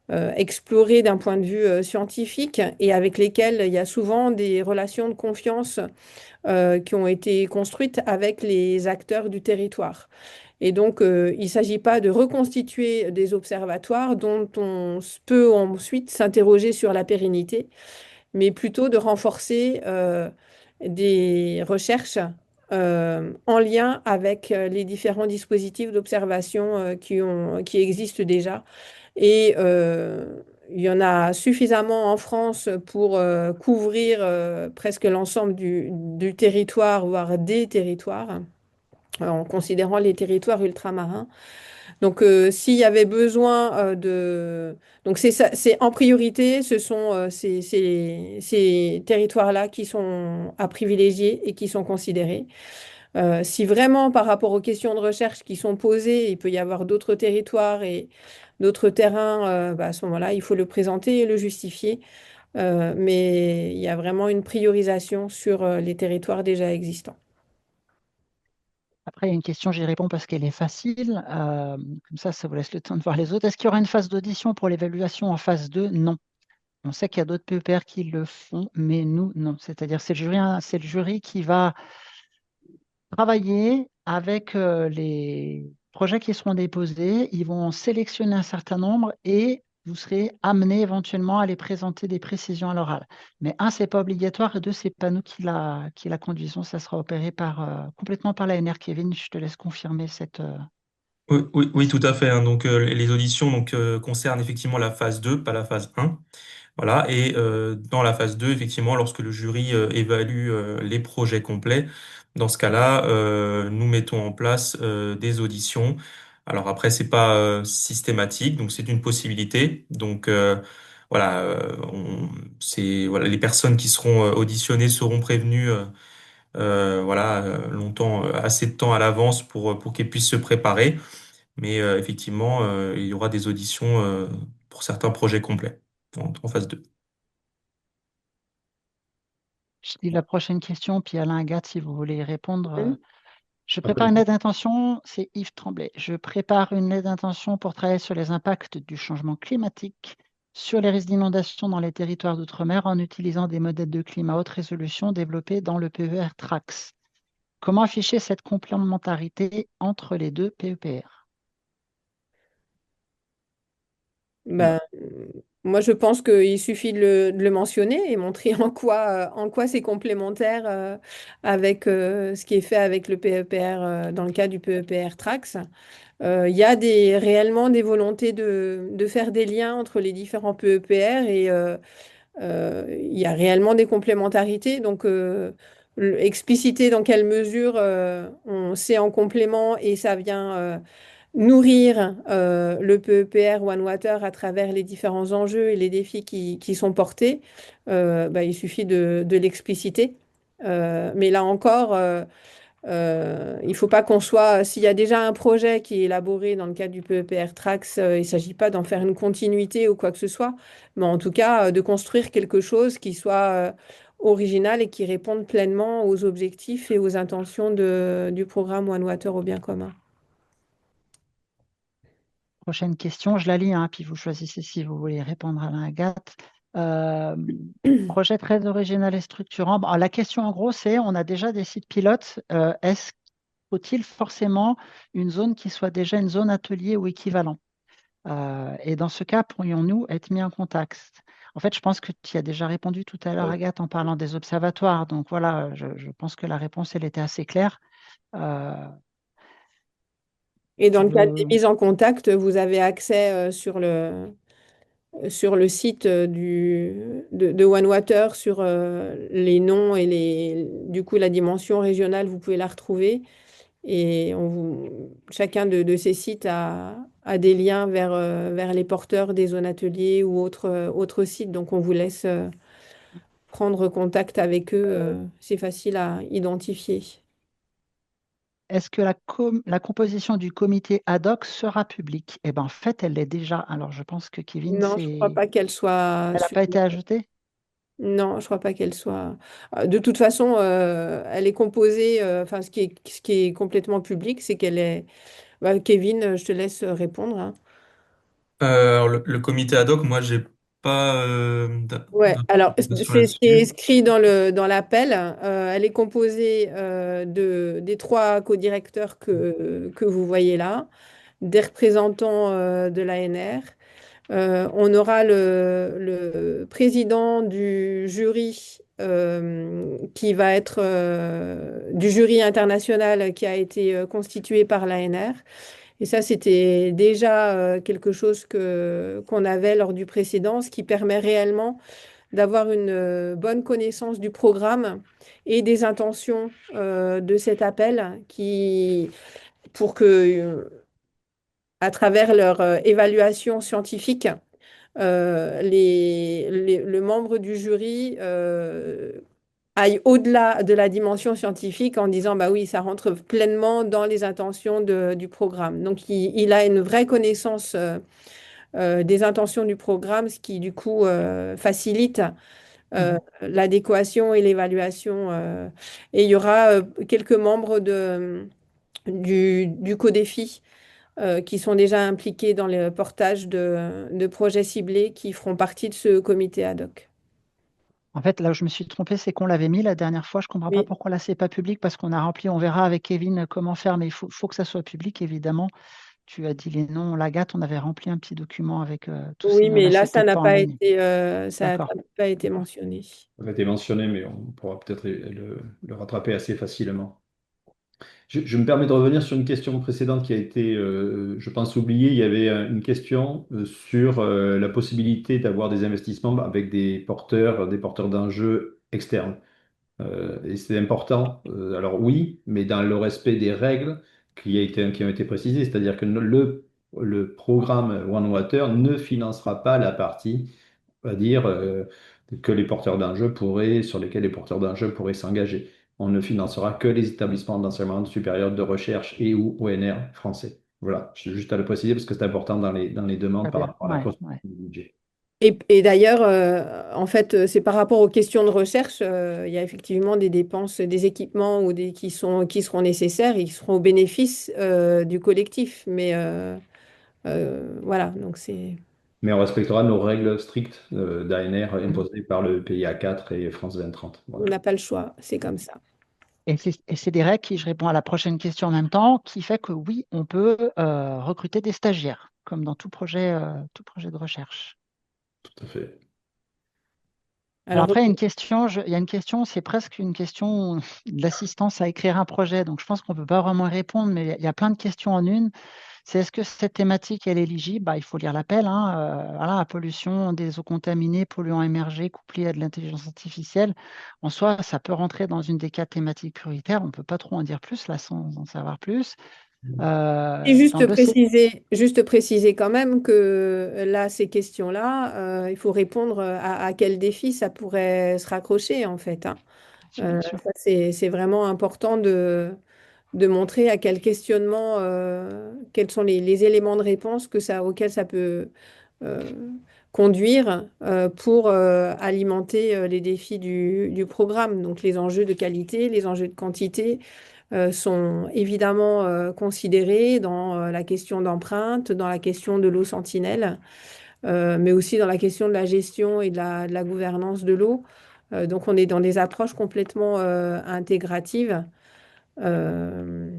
explorés d'un point de vue scientifique et avec lesquels il y a souvent des relations de confiance qui ont été construites avec les acteurs du territoire. Et donc, il ne s'agit pas de reconstituer des observatoires dont on peut ensuite s'interroger sur la pérennité, mais plutôt de renforcer des recherches en lien avec les différents dispositifs d'observation qui existent déjà. Et il y en a suffisamment en France pour couvrir presque l'ensemble du territoire, voire des territoires, en considérant les territoires ultramarins. Donc, s'il y avait besoin Donc, c'est en priorité, ce sont ces territoires-là qui sont à privilégier et qui sont considérés. Si vraiment, par rapport aux questions de recherche qui sont posées, il peut y avoir d'autres territoires et d'autres terrains, bah, à ce moment-là, il faut le présenter et le justifier. Mais il y a vraiment une priorisation sur les territoires déjà existants. Après, il y a une question, j'y réponds parce qu'elle est facile. Comme ça vous laisse le temps de voir les autres. Est-ce qu'il y aura une phase d'audition pour l'évaluation en phase 2? Non. On sait qu'il y a d'autres PEPR qui le font, mais nous, non. C'est-à-dire, c'est le jury qui va travailler avec les projets qui seront déposés. Ils vont sélectionner un certain nombre et vous serez amené éventuellement à les présenter des précisions à l'oral. Mais un, c'est pas obligatoire et deux, c'est pas nous qui la conduisons. Ça sera opéré complètement par l'ANR. Kevin, je te laisse confirmer cette. Oui, oui, oui, tout à fait, hein. Donc, les auditions concernent effectivement la phase 2, pas la phase 1. Voilà. Et dans la phase 2, effectivement, lorsque le jury évalue les projets complets, dans ce cas-là, nous mettons en place des auditions. Alors après, c'est pas systématique, donc c'est une possibilité. Donc voilà, voilà, les personnes qui seront auditionnées seront prévenues voilà, longtemps, assez de temps à l'avance pour qu'elles puissent se préparer. Mais effectivement, il y aura des auditions pour certains projets complets en phase 2. Je lis la prochaine question, puis Alain Agathe, si vous voulez y répondre. Mhm. Je prépare une lettre d'intention, c'est Yves Tremblay. Je prépare une lettre d'intention pour travailler sur les impacts du changement climatique sur les risques d'inondation dans les territoires d'outre-mer en utilisant des modèles de climat haute résolution développés dans le PER Trax. Comment afficher cette complémentarité entre les deux PEPR? Ben, moi, je pense qu'il suffit de le mentionner et montrer en quoi c'est complémentaire avec ce qui est fait avec le PEPR dans le cas du PEPR Trax. Il y a réellement des volontés de faire des liens entre les différents PEPR et il y a réellement des complémentarités. Donc, expliciter dans quelle mesure c'est en complément et ça vient nourrir le PEPR One Water à travers les différents enjeux et les défis qui sont portés, bah, il suffit de l'expliciter. Mais là encore, il ne faut pas qu'on soit, s'il y a déjà un projet qui est élaboré dans le cadre du PEPR Trax, il ne s'agit pas d'en faire une continuité ou quoi que ce soit, mais en tout cas de construire quelque chose qui soit original et qui réponde pleinement aux objectifs et aux intentions du programme One Water au bien commun. Prochaine question, je la lis, hein, puis vous choisissez si vous voulez répondre à Alain Agathe. Euh, Projet très original et structurant. Bon, la question en gros, c'est on a déjà des sites pilotes. Faut-il forcément une zone qui soit déjà une zone atelier ou équivalent? Et dans ce cas, pourrions-nous être mis en contact? En fait, je pense que tu y as déjà répondu tout à l'heure, Agathe, en parlant des observatoires. Donc voilà, je pense que la réponse, elle était assez claire. Euh, Et dans tu le cadre des veux... mises en contact, vous avez accès sur le site de OneWater sur les noms et du coup, la dimension régionale, vous pouvez la retrouver. Et chacun de ces sites a des liens vers les porteurs des zones ateliers ou autres sites. Donc, on vous laisse prendre contact avec eux. C'est facile à identifier. Est-ce que la composition du comité ad hoc sera publique? Eh bien, en fait, elle l'est déjà. Alors, je pense que Kevin, Non, je ne crois pas qu'elle soit elle n'a pas été ajoutée? Non, je crois pas qu'elle soit. De toute façon, elle est composée. Enfin, ce qui est complètement public, c'est qu'elle est. Bah, Kevin, je te laisse répondre, hein. Alors, le comité ad hoc, moi, j'ai pas Ouais, alors d'informations c'est ce qui est là-dessus. écrit dans dans l'appel. Elle est composée des trois co-directeurs que vous voyez là, des représentants de l'ANR. On aura le président du jury qui va être du jury international qui a été constitué par l'ANR. Et ça, c'était déjà quelque chose qu'on avait lors du précédent, ce qui permet réellement d'avoir une bonne connaissance du programme et des intentions de cet appel pour que, à travers leur évaluation scientifique, le membre du jury aille au-delà de la dimension scientifique en disant, bah oui, ça rentre pleinement dans les intentions du programme. Donc, il a une vraie connaissance des intentions du programme, ce qui, du coup, facilite l'adéquation et l'évaluation. Et il y aura quelques membres du CODEFI qui sont déjà impliqués dans le portage de projets ciblés qui feront partie de ce comité ad hoc. En fait, là où je me suis trompée, c'est qu'on l'avait mis la dernière fois. Je ne comprends pas Oui, pourquoi là, c'est pas public, parce qu'on a rempli, on verra avec Kevin comment faire, mais faut que ça soit public, évidemment. Tu as dit les noms, Lagat, on avait rempli un petit document avec tous ces oui, mais noms-là. là, C'est ça peut-être n'a pas en pas ligne. été, ça n'a D'accord, pas été d'accord. mentionné. Ça a été mentionné, mais on pourra peut-être le rattraper assez facilement. Je me permets de revenir sur une question précédente qui a été, je pense, oubliée. Il y avait une question sur la possibilité d'avoir des investissements avec des porteurs d'enjeux externes. Et c'est important. Alors oui, mais dans le respect des règles qui ont été précisées, c'est-à-dire que le programme One Water ne financera pas la partie, on va dire, que les porteurs d'enjeux pourraient, sur lesquels les porteurs d'enjeux pourraient s'engager. On ne financera que les établissements d'enseignement supérieur de recherche et ou ONR français. Voilà, j'ai juste à le préciser parce que c'est important dans les demandes Très par bien. rapport à la Ouais, construction ouais. du budget. Et d'ailleurs, en fait, c'est par rapport aux questions de recherche, il y a effectivement des dépenses, des équipements ou qui seront nécessaires et qui seront au bénéfice du collectif. Mais voilà, donc Mais on respectera nos règles strictes d'ANR Mhm. imposées par le PIA 4 et France 2030. on Voilà. n'a pas le choix, c'est comme ça. Et c'est des règles qui, je réponds à la prochaine question en même temps, qui fait que oui, on peut recruter des stagiaires, comme dans tout projet de recherche. Tout à fait. Alors Alors, après, il y a une question, c'est presque une question de l'assistance à écrire un projet. Donc je pense qu'on ne peut pas vraiment y répondre, mais il y a plein de questions en une. C'est est-ce que cette thématique, elle est éligible? Bah, il faut lire l'appel, hein, voilà, la pollution des eaux contaminées, polluants émergés, couplés à de l'intelligence artificielle. En soi, ça peut rentrer dans une des quatre thématiques prioritaires. On ne peut pas trop en dire plus, là, sans en savoir plus. et Dans le dossier, juste préciser quand même que là, ces questions-là, il faut répondre à quel défi ça pourrait se raccrocher, en fait, hein. bien sûr. Ça, c'est vraiment important de montrer à quel questionnement, quels sont les éléments de réponse auxquels ça peut euh, conduire pour alimenter les défis du programme. Donc les enjeux de qualité, les enjeux de quantité sont évidemment considérés dans la question d'empreinte, dans la question de l'eau sentinelle, mais aussi dans la question de la gestion et de la gouvernance de l'eau. Donc on est dans des approches complètement intégratives. Euh,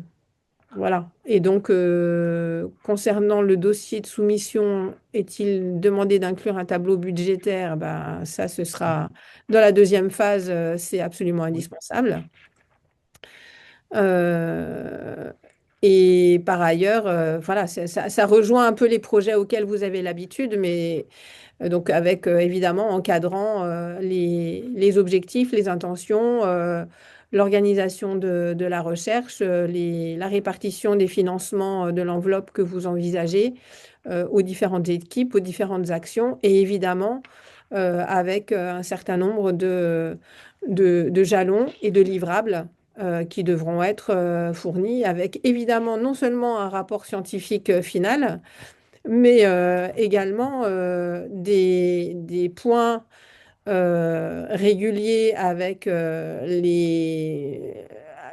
voilà. Et donc, concernant le dossier de soumission, est-il demandé d'inclure un tableau budgétaire? Ben, ça, ce sera dans la deuxième phase, c'est absolument Oui. indispensable. Euh, et par ailleurs, voilà, ça rejoint un peu les projets auxquels vous avez l'habitude, mais donc avec évidemment encadrant les objectifs, les intentions, l'organisation de la recherche, la répartition des financements de l'enveloppe que vous envisagez aux différentes équipes, aux différentes actions, et évidemment avec un certain nombre de jalons et de livrables qui devront être fournis avec évidemment non seulement un rapport scientifique final, mais également des points régulier avec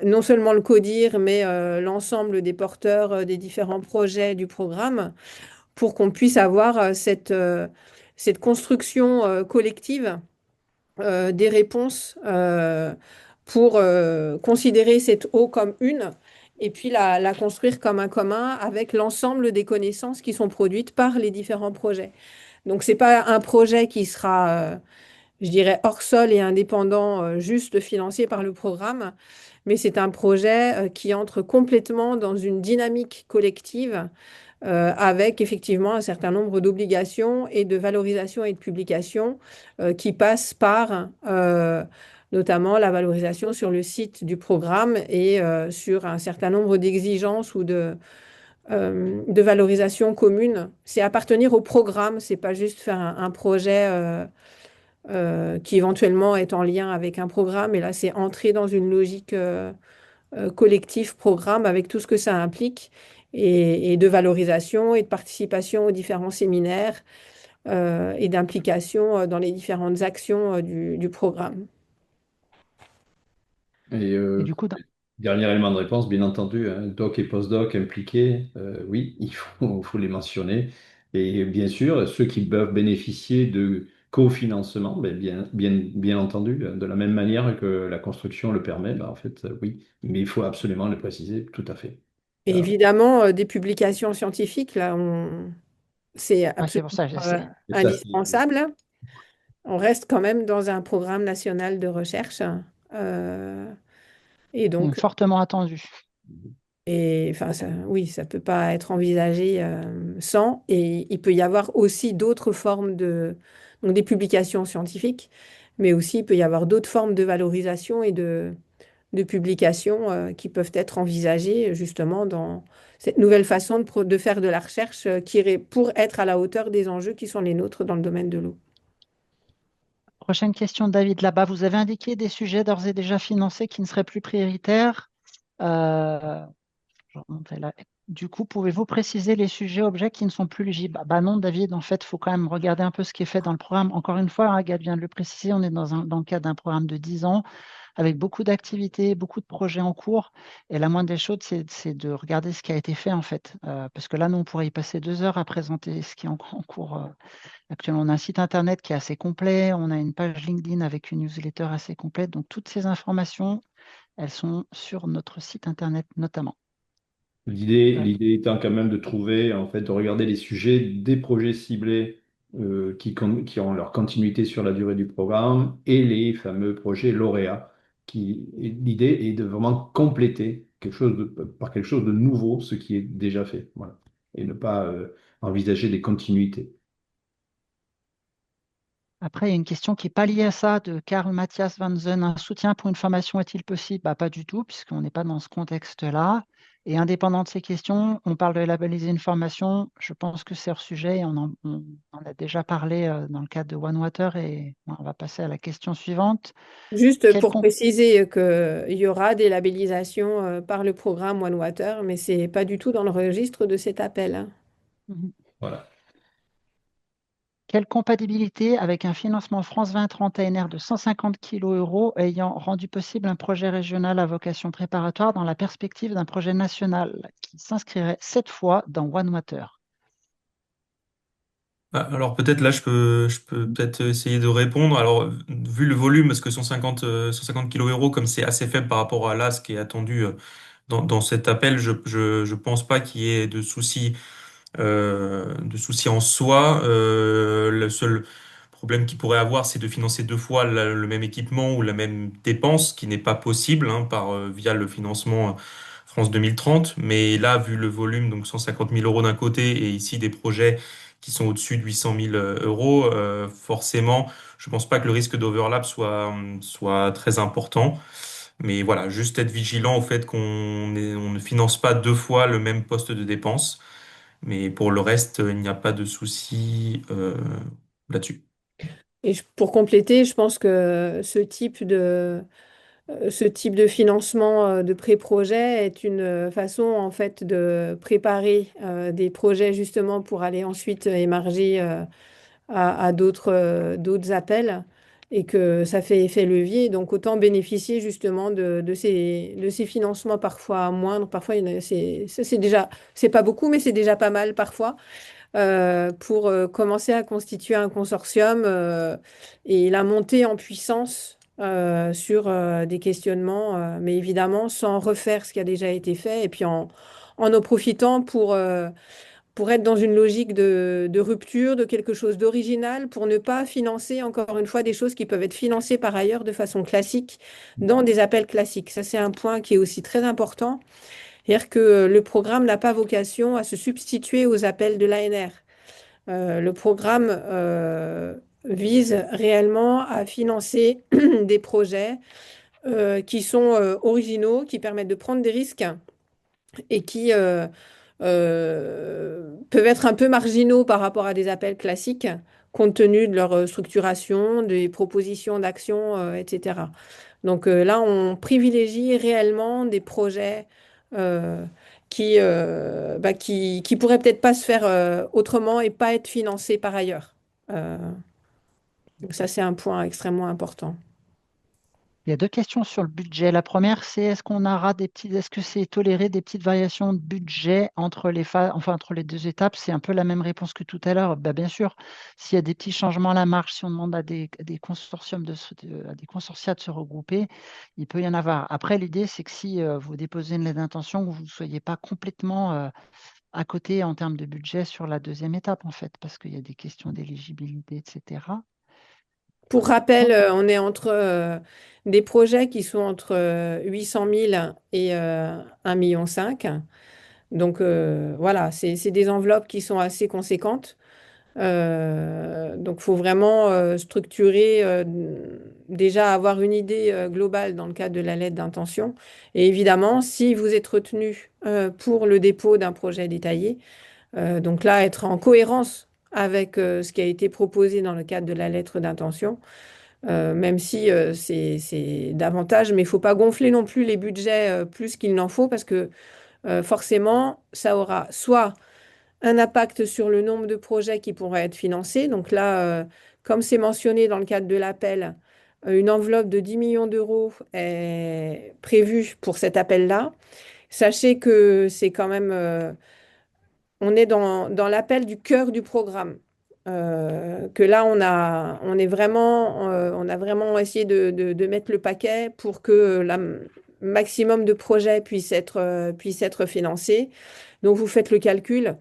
non seulement le CODIR, mais l'ensemble des porteurs des différents projets du programme pour qu'on puisse avoir cette construction collective des réponses pour considérer cette eau comme une et puis la construire comme un commun avec l'ensemble des connaissances qui sont produites par les différents projets. Donc, ce n'est pas un projet qui sera, je dirais, hors sol et indépendant, juste financé par le programme, mais c'est un projet qui entre complètement dans une dynamique collective avec effectivement un certain nombre d'obligations et de valorisation et de publication qui passent par notamment la valorisation sur le site du programme et sur un certain nombre d'exigences ou de valorisation commune. C'est appartenir au programme, c'est pas juste faire un projet qui éventuellement est en lien avec un programme, et là c'est entrer dans une logique collectif programme avec tout ce que ça implique et de valorisation et de participation aux différents séminaires et d'implication dans les différentes actions du programme. Et Et du coup, dernier élément de réponse, bien entendu, hein, doc et postdoc impliqués, oui, faut les mentionner. Et bien sûr, ceux qui peuvent bénéficier de cofinancement, ben bien entendu, de la même manière que la construction le permet, ben en fait, oui, mais il faut absolument le préciser, tout à fait. Et Ah, évidemment, des publications scientifiques, là, c'est ouais, c'est pour absolument ça, j'essaie. et ça, indispensable. On reste quand même dans un programme national de recherche. euh, et donc, Fortement attendu. Et enfin, oui, ça peut pas être envisagé sans. Et il peut y avoir aussi d'autres formes donc des publications scientifiques, mais aussi il peut y avoir d'autres formes de valorisation et de publication qui peuvent être envisagées justement dans cette nouvelle façon de faire de la recherche pour être à la hauteur des enjeux qui sont les nôtres dans le domaine de l'eau. Prochaine question, David. Là-bas, vous avez indiqué des sujets d'ores et déjà financés qui ne seraient plus prioritaires. Euh, je remonte là. Du coup, pouvez-vous préciser les sujets objets qui ne sont plus éligibles? Bah non, David, en fait, il faut quand même regarder un peu ce qui est fait dans le programme. Encore une fois, Agathe vient de le préciser, on est dans le cadre d'un programme de 10 ans avec beaucoup d'activités, beaucoup de projets en cours. Et la moindre des choses, c'est de regarder ce qui a été fait, en fait. Parce que là, nous, on pourrait y passer 2 heures à présenter ce qui est en cours. Actuellement, on a un site internet qui est assez complet, on a une page LinkedIn avec une newsletter assez complète. Donc, toutes ces informations, elles sont sur notre site internet notamment. Euh, l'idée étant quand même de trouver, en fait, de regarder les sujets des projets ciblés qui ont leur continuité sur la durée du programme et les fameux projets lauréats. L'idée est de vraiment compléter par quelque chose de nouveau ce qui est déjà fait. Voilà. Et ne pas envisager des continuités. Après, il y a une question qui n'est pas liée à ça de Karl Matthias Van Zen. Un soutien pour une formation est-il possible? Bah, pas du tout, puisqu'on n'est pas dans ce contexte-là. Et indépendant de ces questions, on parle de labelliser une formation. Je pense que c'est hors sujet et on en a déjà parlé dans le cadre de One Water. Et on va passer à la question suivante. Juste Quel pour con- préciser qu'il y aura des labellisations par le programme One Water, mais c'est pas du tout dans le registre de cet appel, hein. Voilà. Quelle compatibilité avec un financement France 2030 ANR de 150 kg ayant rendu possible un projet régional à vocation préparatoire dans la perspective d'un projet national qui s'inscrirait cette fois dans One Water? Ah, alors peut-être là, je peux peut-être essayer de répondre. Alors, vu le volume, parce que 150 kilos euros, comme c'est assez faible par rapport à là, ce qui est attendu dans cet appel, je pense pas qu'il y ait de souci en soi. Le seul problème qu'il pourrait avoir, c'est de financer deux fois le même équipement ou la même dépense, ce qui n'est pas possible hein, via le financement France 2030. Mais là, vu le volume, donc 150 000 euros d'un côté et ici des projets qui sont au-dessus de 800 000 euros, forcément, je pense pas que le risque d'overlap soit très important. Mais voilà, juste être vigilant au fait on ne finance pas deux fois le même poste de dépense. Mais pour le reste, il n'y a pas de souci là-dessus. Et pour compléter, je pense que ce type de financement de pré-projet est une façon en fait de préparer des projets justement pour aller ensuite émarger à d'autres appels et que ça fait effet levier. Donc, autant bénéficier justement de ces financements parfois moindres. Parfois, c'est déjà, c'est pas beaucoup, mais c'est déjà pas mal parfois pour commencer à constituer un consortium et la montée en puissance sur des questionnements, mais évidemment sans refaire ce qui a déjà été fait et puis en profitant pour être dans une logique de rupture, de quelque chose d'original, pour ne pas financer encore une fois des choses qui peuvent être financées par ailleurs de façon classique dans des appels classiques. Ça, c'est un point qui est aussi très important. C'est-à-dire que le programme n'a pas vocation à se substituer aux appels de l'ANR. Le programme vise réellement à financer des projets qui sont originaux, qui permettent de prendre des risques et qui peuvent être un peu marginaux par rapport à des appels classiques, compte tenu de leur structuration, des propositions d'action, etc. Donc là, on privilégie réellement des projets euh, qui pourraient peut-être pas se faire autrement et pas être financés par ailleurs. Euh, donc ça, c'est un point extrêmement important. Il y a deux questions sur le budget. La première, c'est est-ce que c'est toléré des petites variations de budget entre les enfin entre les deux étapes? C'est un peu la même réponse que tout à l'heure. Bah, bien sûr, s'il y a des petits changements à la marge, si on demande à des consortiums à des consortia de se regrouper, il peut y en avoir. Après, l'idée, c'est que si vous déposez une lettre d'intention, que vous ne soyez pas complètement à côté en termes de budget sur la deuxième étape, en fait, parce qu'il y a des questions d'éligibilité, etc. Pour rappel, on est entre des projets qui sont entre 800 000 et 1,5 million. Donc voilà, c'est des enveloppes qui sont assez conséquentes. Donc il faut vraiment structurer, déjà avoir une idée globale dans le cadre de la lettre d'intention. Et évidemment, si vous êtes retenu pour le dépôt d'un projet détaillé, donc là, être en cohérence avec ce qui a été proposé dans le cadre de la lettre d'intention, même si c'est davantage, mais il ne faut pas gonfler non plus les budgets plus qu'il n'en faut parce que forcément, ça aura soit un impact sur le nombre de projets qui pourraient être financés. Donc là, comme c'est mentionné dans le cadre de l'appel, une enveloppe de 10 millions d'euros est prévue pour cet appel-là. Sachez que c'est quand même, on est dans l'appel du cœur du programme. Que là, on a vraiment essayé de mettre le paquet pour que le maximum de projets puissent être financés. Donc, vous faites le calcul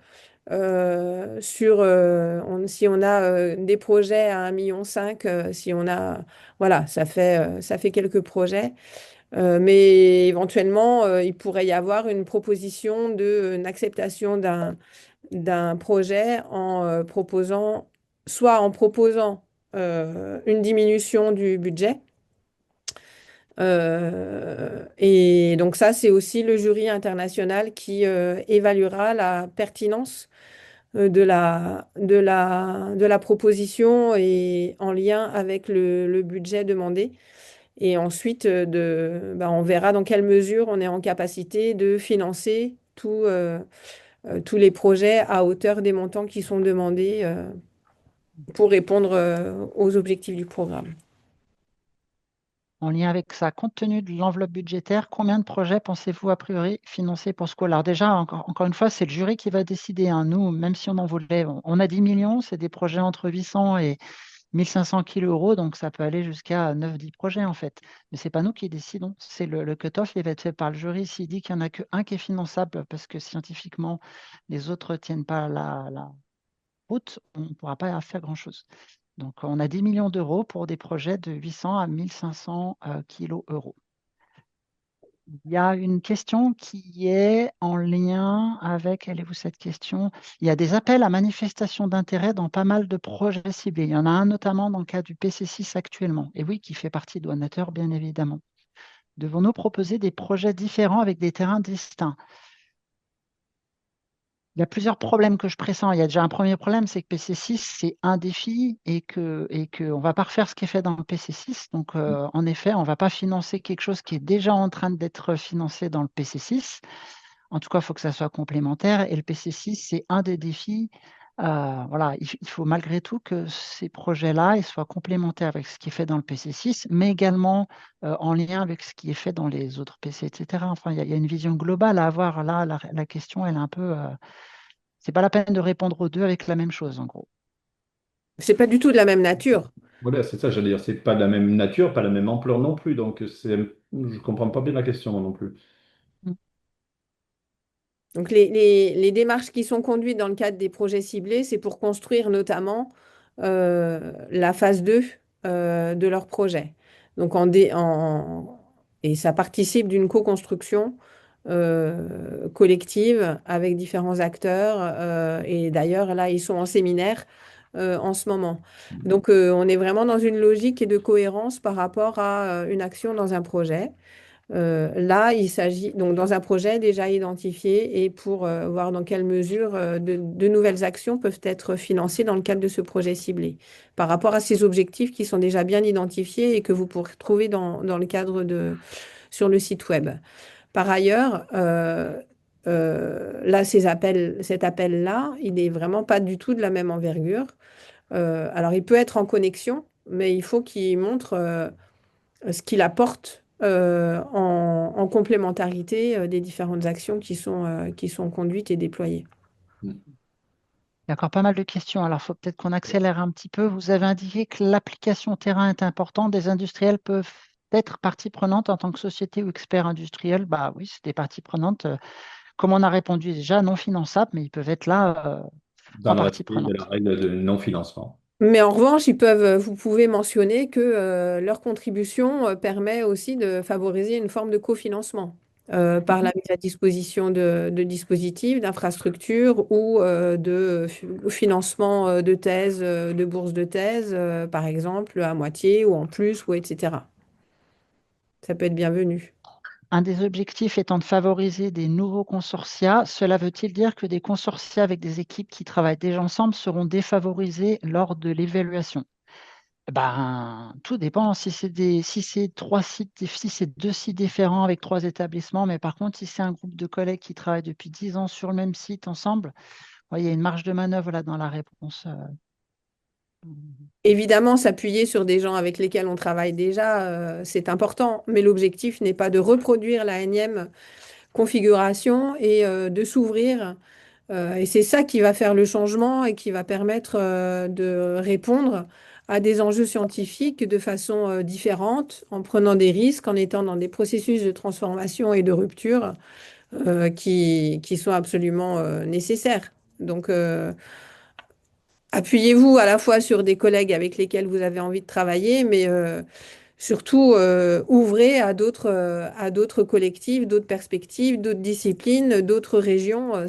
si on a des projets à 1,5 million, si on a, voilà, ça fait quelques projets. Mais éventuellement, il pourrait y avoir une proposition une acceptation d'un projet en soit en proposant une diminution du budget. Et donc ça, c'est aussi le jury international qui évaluera la pertinence de la proposition et en lien avec le budget demandé. Et ensuite, on verra dans quelle mesure on est en capacité de financer tous les projets à hauteur des montants qui sont demandés pour répondre aux objectifs du programme. En lien avec ça, compte tenu de l'enveloppe budgétaire, combien de projets pensez-vous a priori financer pour ce coup-là? Alors déjà, encore une fois, c'est le jury qui va décider, hein. Nous, même si on en voulait, on a 10 millions, c'est des projets entre 800 et 1500 kilos euros, donc ça peut aller jusqu'à 9-10 projets en fait. Mais c'est pas nous qui décidons, c'est le cut-off, il va être fait par le jury. S'il dit qu'il n'y en a qu'un qui est finançable parce que scientifiquement, les autres ne tiennent pas la route, on ne pourra pas faire grand-chose. Donc, on a 10 millions d'euros pour des projets de 800 à 1500 kilos euros. Il y a une question qui est en lien avec, elle est où cette question? Il y a des appels à manifestation d'intérêt dans pas mal de projets ciblés. Il y en a un notamment dans le cas du PC6 actuellement. Et oui, qui fait partie de Donateur, bien évidemment. Devons-nous proposer des projets différents avec des terrains distincts? Il y a plusieurs problèmes que je pressens. Il y a déjà un premier problème, c'est que PC6, c'est un défi et que on ne va pas refaire ce qui est fait dans le PC6. Donc, en effet, on ne va pas financer quelque chose qui est déjà en train d'être financé dans le PC6. En tout cas, il faut que ça soit complémentaire. Et le PC6, c'est un des défis Voilà, il faut malgré tout que ces projets-là ils soient complémentaires avec ce qui est fait dans le PC6, mais également en lien avec ce qui est fait dans les autres PC, etc. Enfin, il y a une vision globale à avoir. Là, la question, elle est un peu. C'est pas la peine de répondre aux deux avec la même chose, en gros. C'est pas du tout de la même nature. Voilà, c'est ça, j'allais dire. C'est pas de la même nature, pas la même ampleur non plus. Donc, je comprends pas bien la question moi non plus. Mm. Donc, les démarches qui sont conduites dans le cadre des projets ciblés, c'est pour construire notamment la phase 2 de leur projet. Donc, et ça participe d'une co-construction collective avec différents acteurs. Et d'ailleurs, là, ils sont en séminaire en ce moment. Donc, on est vraiment dans une logique et de cohérence par rapport à une action dans un projet. Là, il s'agit donc dans un projet déjà identifié et pour voir dans quelle mesure de nouvelles actions peuvent être financées dans le cadre de ce projet ciblé par rapport à ces objectifs qui sont déjà bien identifiés et que vous pourrez trouver dans le cadre sur le site web. Par ailleurs, là, cet appel-là, il n'est vraiment pas du tout de la même envergure. Alors, il peut être en connexion, mais il faut qu'il montre ce qu'il apporte en complémentarité des différentes actions qui sont conduites et déployées. Il y a encore pas mal de questions. Alors, il faut peut-être qu'on accélère un petit peu. Vous avez indiqué que l'application terrain est importante. Des industriels peuvent être partie prenante en tant que société ou expert industriel. Bah oui, c'est des parties prenantes. Comme on a répondu déjà, non finançables, mais ils peuvent être là Dans en le partie respect de la prenante. règle de non-financement. Mais en revanche, vous pouvez mentionner que leur contribution permet aussi de favoriser une forme de cofinancement par la mise à disposition de dispositifs, d'infrastructures ou financement de thèses, de bourses de thèse, par exemple, à moitié ou en plus, ou etc. Ça peut être bienvenu. Un des objectifs étant de favoriser des nouveaux consortia, cela veut-il dire que des consortia avec des équipes qui travaillent déjà ensemble seront défavorisés lors de l'évaluation? Ben, tout dépend. Si c'est trois sites, si c'est deux sites différents avec trois établissements, mais par contre, si c'est un groupe de collègues qui travaillent depuis 10 ans sur le même site ensemble, ouais, il y a une marge de manœuvre là dans la réponse. Évidemment, s'appuyer sur des gens avec lesquels on travaille déjà, c'est important, mais l'objectif n'est pas de reproduire la énième configuration et de s'ouvrir. Et c'est ça qui va faire le changement et qui va permettre de répondre à des enjeux scientifiques de façon différente, en prenant des risques, en étant dans des processus de transformation et de rupture qui sont absolument nécessaires. Donc, appuyez-vous à la fois sur des collègues avec lesquels vous avez envie de travailler, mais surtout ouvrez à d'autres collectifs, d'autres perspectives, d'autres disciplines, d'autres régions.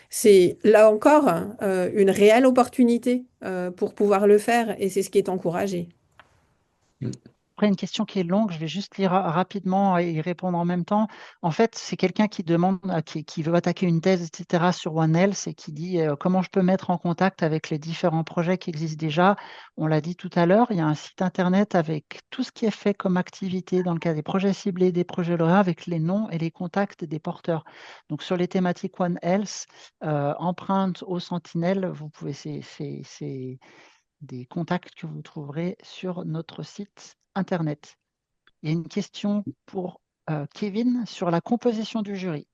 C'est là encore une réelle opportunité pour pouvoir le faire et c'est ce qui est encouragé. Après, une question qui est longue, je vais juste lire rapidement et y répondre en même temps. En fait, c'est quelqu'un qui demande, qui veut attaquer une thèse, etc., sur One Health et qui dit comment je peux mettre en contact avec les différents projets qui existent déjà. On l'a dit tout à l'heure, il y a un site internet avec tout ce qui est fait comme activité dans le cas des projets ciblés, des projets lauréats, avec les noms et les contacts des porteurs. Donc, sur les thématiques One Health, empreinte aux sentinelles, vous pouvez, c'est des contacts que vous trouverez sur notre site internet. Il y a une question pour Kevin sur la composition du jury.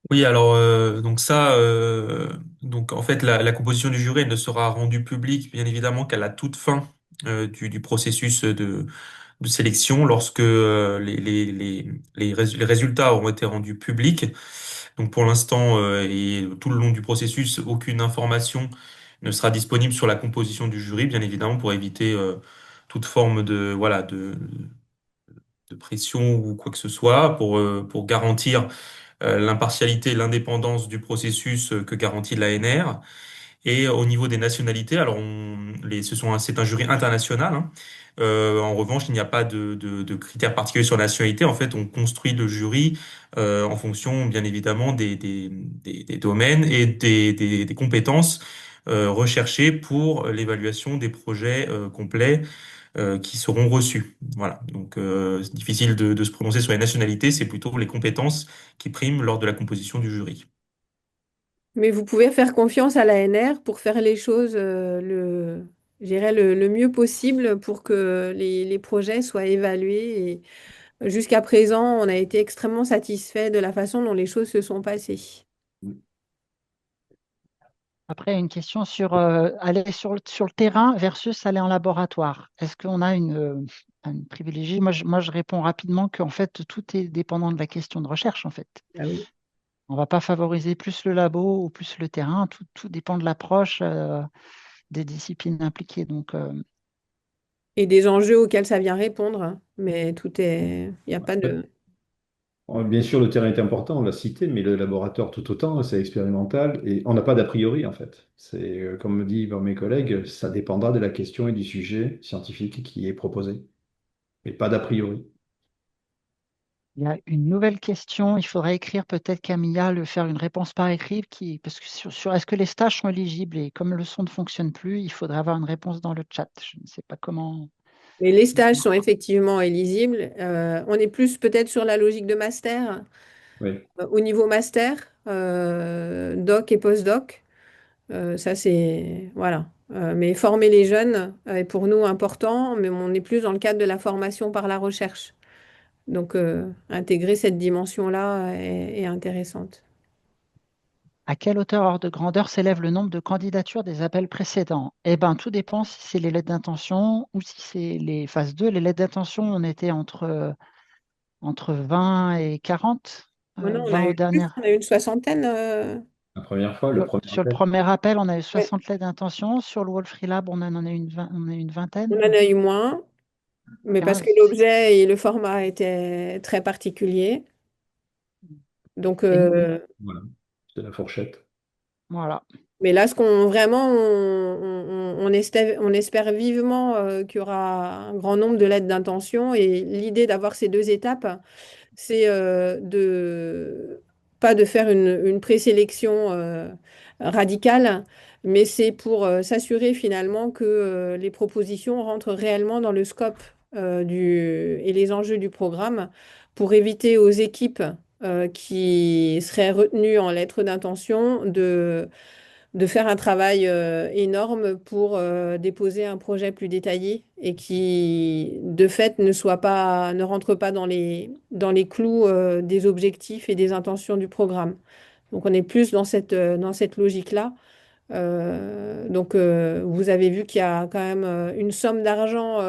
Oui, alors donc ça, donc en fait la composition du jury elle ne sera rendue publique bien évidemment qu'à la toute fin du processus de sélection lorsque les résultats auront été rendus publics. Donc pour l'instant et tout le long du processus, aucune information ne sera disponible sur la composition du jury, bien évidemment pour éviter toute forme de voilà de pression ou quoi que ce soit pour garantir l'impartialité et l'indépendance du processus que garantit l'ANR. Et au niveau des nationalités, alors c'est un jury international, hein. En revanche, il n'y a pas de critères particuliers sur la nationalité. En fait, on construit le jury en fonction, bien évidemment, des domaines et des compétences recherchées pour l'évaluation des projets complets qui seront reçus. Voilà. Donc, c'est difficile de se prononcer sur les nationalités, c'est plutôt les compétences qui priment lors de la composition du jury. Mais vous pouvez faire confiance à l'ANR pour faire les choses je dirais le mieux possible pour que les projets soient évalués. Et jusqu'à présent, on a été extrêmement satisfait de la façon dont les choses se sont passées. Après, une question sur aller sur le terrain versus aller en laboratoire. Est-ce qu'on a un privilégié? Moi, je réponds rapidement qu'en fait, tout est dépendant de la question de recherche, en fait. Ah oui. On ne va pas favoriser plus le labo ou plus le terrain. Tout dépend de l'approche des disciplines impliquées. Donc, Et des enjeux auxquels ça vient répondre, hein. Mais il n'y a pas de... Bien sûr, le terrain est important, on l'a cité, mais le laboratoire tout autant, c'est expérimental et on n'a pas d'a priori en fait. C'est, comme me disent mes collègues, ça dépendra de la question et du sujet scientifique qui est proposé, mais pas d'a priori. il y a une nouvelle question. Il faudrait écrire peut-être Camilla, le faire une réponse par écrit, parce que est-ce que les stages sont éligibles? Et comme le son ne fonctionne plus, il faudrait avoir une réponse dans le chat. Je ne sais pas comment. Mais les stages sont effectivement éligibles. On est plus peut-être sur la logique de master. Oui. Au niveau master, doc et post-doc, ça c'est... Voilà. Mais former les jeunes est pour nous important, mais on est plus dans le cadre de la formation par la recherche. Donc, intégrer cette dimension-là est intéressante. À quelle hauteur hors de grandeur s'élève le nombre de candidatures des appels précédents? Eh bien, tout dépend si c'est les lettres d'intention ou si c'est les phases 2. Les lettres d'intention, on était entre 20 et 40. Maintenant, on 20 a aux eu plus, dernières. on a eu une soixantaine. La première fois, le premier Sur le appel. premier appel, on a eu Ouais. 60 lettres d'intention. Sur le Wolf Free Lab, on en a on a eu une On vingtaine, en a eu moins, mais parce que 15. l'objet et le format étaient très particuliers. Donc, Et nous, Voilà, c'est la fourchette. voilà. mais là, ce qu'on vraiment, on espère vivement qu'il y aura un grand nombre de lettres d'intention et l'idée d'avoir ces deux étapes, c'est pas de faire une présélection radicale, mais c'est pour s'assurer finalement que les propositions rentrent réellement dans le scope et les enjeux du programme pour éviter aux équipes qui seraient retenues en lettres d'intention de faire un travail énorme pour déposer un projet plus détaillé et qui, de fait, ne rentre pas dans les clous des objectifs et des intentions du programme. Donc, on est plus dans cette logique-là. Vous avez vu qu'il y a quand même une somme d'argent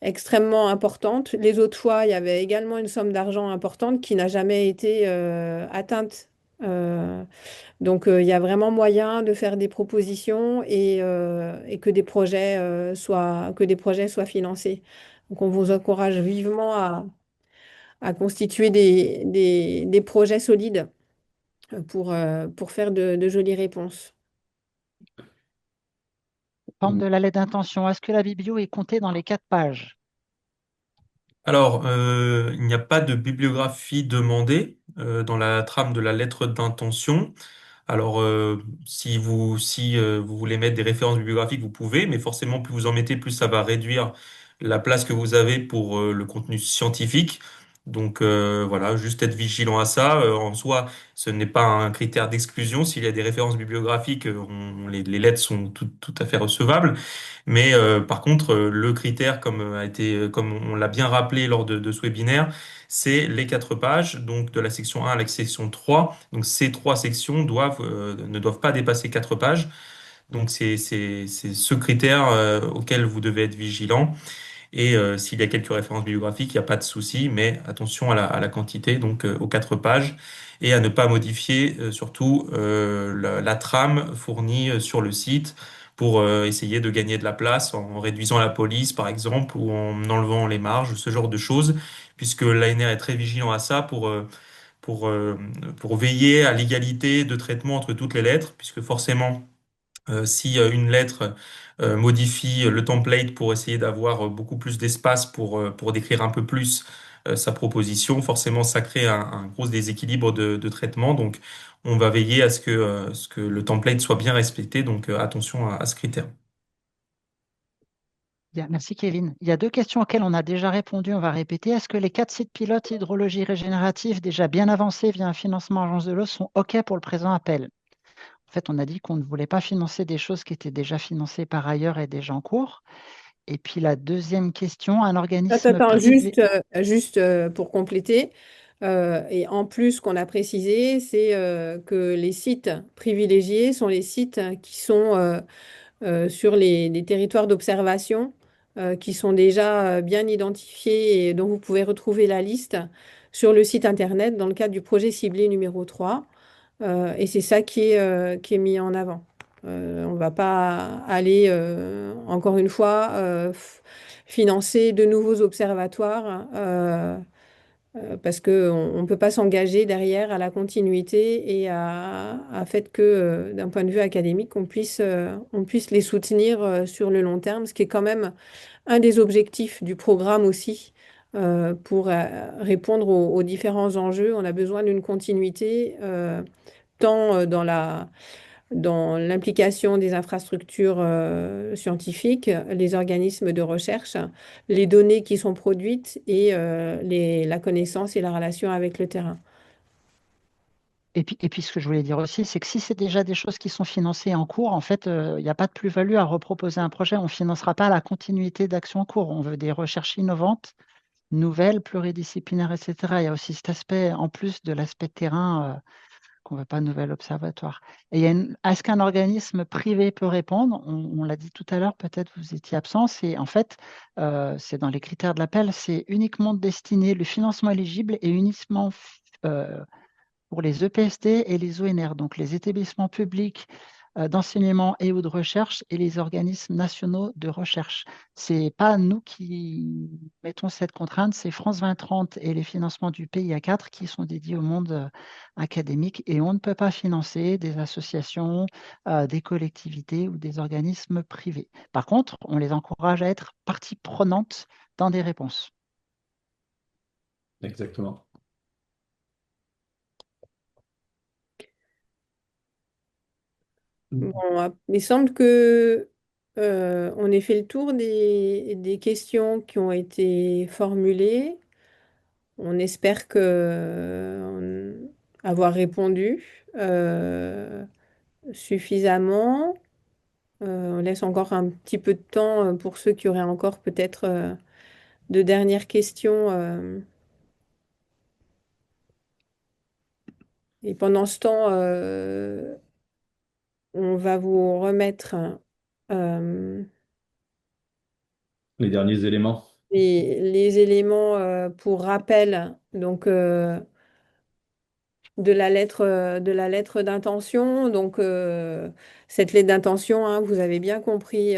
extrêmement importante. Les autres fois, il y avait également une somme d'argent importante qui n'a jamais été atteinte. Il y a vraiment moyen de faire des propositions et que des projets soient financés. Donc, on vous encourage vivement à constituer des projets solides pour faire de jolies réponses. Forme de la lettre d'intention. Est-ce que la biblio est comptée dans les 4 pages? Alors, il n'y a pas de bibliographie demandée dans la trame de la lettre d'intention. Alors, si vous voulez mettre des références bibliographiques, vous pouvez, mais forcément, plus vous en mettez, plus ça va réduire la place que vous avez pour le contenu scientifique. Donc, voilà, juste être vigilant à ça. En soi, ce n'est pas un critère d'exclusion. S'il y a des références bibliographiques, les lettres sont tout à fait recevables. Mais par contre, le critère, comme on l'a bien rappelé lors de ce webinaire, c'est les 4 pages, donc de la section 1 à la section 3. Donc ces 3 sections ne doivent pas dépasser 4 pages. Donc c'est ce critère auquel vous devez être vigilant. Et s'il y a quelques références bibliographiques, il n'y a pas de souci, mais attention à la quantité, donc aux 4 pages, et à ne pas modifier surtout la trame fournie sur le site pour essayer de gagner de la place en réduisant la police, par exemple, ou en enlevant les marges, ce genre de choses, puisque l'ANR est très vigilant à ça pour, euh, pour veiller à l'égalité de traitement entre toutes les lettres, puisque forcément, si une lettre modifie le template pour essayer d'avoir beaucoup plus d'espace pour décrire un peu plus sa proposition, forcément ça crée un gros déséquilibre de traitement. Donc on va veiller à ce que le template soit bien respecté. Donc attention à ce critère. Merci Kevin. Il y a 2 questions auxquelles on a déjà répondu. On va répéter. Est-ce que les 4 sites pilotes hydrologie régénérative déjà bien avancés via un financement Agence de l'eau sont OK pour le présent appel? En fait, on a dit qu'on ne voulait pas financer des choses qui étaient déjà financées par ailleurs et déjà en cours. Et puis la deuxième question, un Attends, organisme attends, privé. juste pour compléter. Et en plus, ce qu'on a précisé, c'est que les sites privilégiés sont les sites qui sont sur les territoires d'observation qui sont déjà bien identifiés et dont vous pouvez retrouver la liste sur le site internet dans le cadre du projet ciblé numéro 3. Et c'est ça qui est mis en avant. On ne va pas aller, encore une fois, financer de nouveaux observatoires parce qu'on ne peut pas s'engager derrière à la continuité et à fait que, d'un point de vue académique, on puisse les soutenir sur le long terme, ce qui est quand même un des objectifs du programme aussi. Pour répondre aux différents enjeux, on a besoin d'une continuité, tant dans l'implication des infrastructures scientifiques, les organismes de recherche, les données qui sont produites et la connaissance et la relation avec le terrain. Et puis, ce que je voulais dire aussi, c'est que si c'est déjà des choses qui sont financées en cours, en fait, il n'y a pas de plus-value à reproposer un projet. On ne financera pas la continuité d'actions en cours. On veut des recherches innovantes, nouvelles, pluridisciplinaires, etc. Il y a aussi cet aspect, en plus de l'aspect terrain, qu'on ne veut pas de nouvel observatoire. Et est-ce qu'un organisme privé peut répondre? On l'a dit tout à l'heure, peut-être vous étiez absent. C'est en fait, c'est dans les critères de l'appel, c'est uniquement destiné, le financement éligible est uniquement euh, pour les EPST et les ONR, donc les établissements publics d'enseignement et ou de recherche et les organismes nationaux de recherche. Ce n'est pas nous qui mettons cette contrainte, c'est France 2030 et les financements du PIA4 qui sont dédiés au monde académique et on ne peut pas financer des associations, des collectivités ou des organismes privés. Par contre, on les encourage à être partie prenante dans des réponses. Exactement. Bon, il semble que on ait fait le tour des questions qui ont été formulées. On espère avoir répondu suffisamment. On laisse encore un petit peu de temps pour ceux qui auraient encore peut-être de dernières questions. Et pendant ce temps, on va vous remettre euh, Les derniers éléments. les éléments pour rappel donc, de la lettre d'intention. Donc, cette lettre d'intention, hein, vous avez bien compris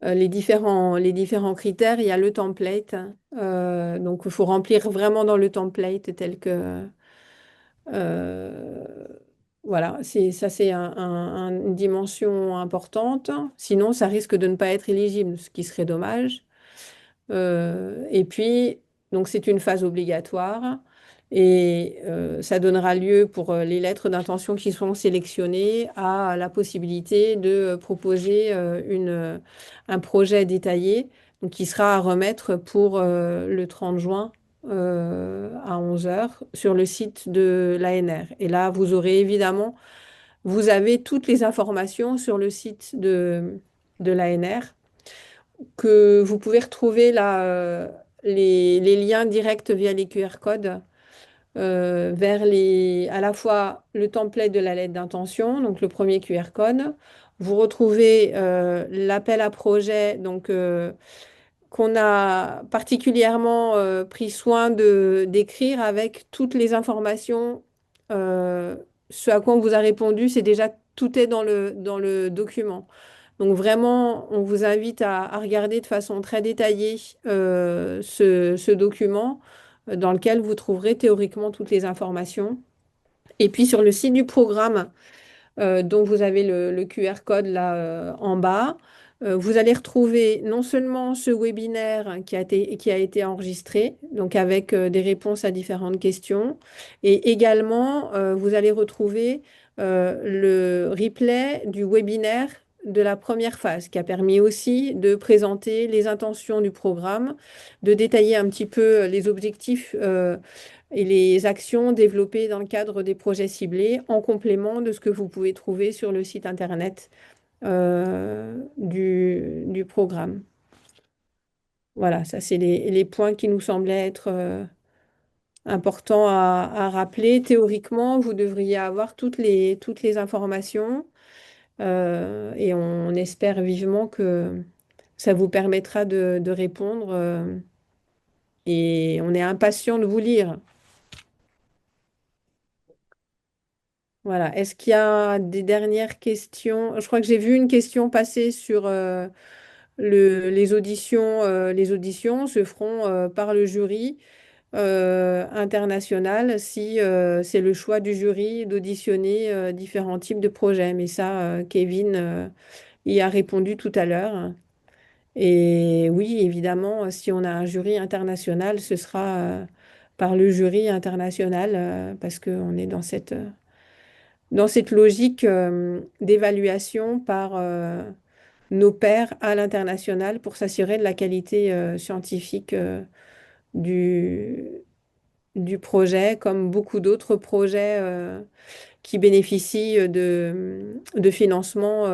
les différents critères. Il y a le template. Donc, il faut remplir vraiment dans le template tel que... euh, voilà, c'est une dimension importante. Sinon, ça risque de ne pas être éligible, ce qui serait dommage. Et puis, donc c'est une phase obligatoire et ça donnera lieu pour les lettres d'intention qui sont sélectionnées à la possibilité de proposer un projet détaillé donc, qui sera à remettre pour le 30 juin à 11 heures sur le site de l'ANR. Et là, vous aurez évidemment, vous avez toutes les informations sur le site de l'ANR que vous pouvez retrouver là, les liens directs via les QR codes vers à la fois le template de la lettre d'intention, donc le premier QR code. Vous retrouvez l'appel à projet, donc qu'on a particulièrement pris soin d'écrire avec toutes les informations. Euh, Ce à quoi on vous a répondu, c'est déjà tout est dans le document. Donc vraiment, on vous invite à regarder de façon très détaillée ce document dans lequel vous trouverez théoriquement toutes les informations. Et puis sur le site du programme, dont vous avez le QR code là en bas. Vous allez retrouver non seulement ce webinaire qui a été enregistré, donc avec des réponses à différentes questions, et également vous allez retrouver le replay du webinaire de la première phase, qui a permis aussi de présenter les intentions du programme, de détailler un petit peu les objectifs et les actions développées dans le cadre des projets ciblés en complément de ce que vous pouvez trouver sur le site internet du programme. Voilà, ça c'est les points qui nous semblaient être importants à rappeler. Théoriquement, vous devriez avoir toutes les informations et on espère vivement que ça vous permettra de répondre et on est impatient de vous lire. Voilà. Est-ce qu'il y a des dernières questions? Je crois que j'ai vu une question passer sur les auditions. Les auditions se feront par le jury international si c'est le choix du jury d'auditionner différents types de projets. Mais ça, Kevin y a répondu tout à l'heure. Et oui, évidemment, si on a un jury international, ce sera par le jury international parce qu'on est dans cette logique d'évaluation par nos pairs à l'international pour s'assurer de la qualité scientifique du, du projet, comme beaucoup d'autres projets qui bénéficient de financement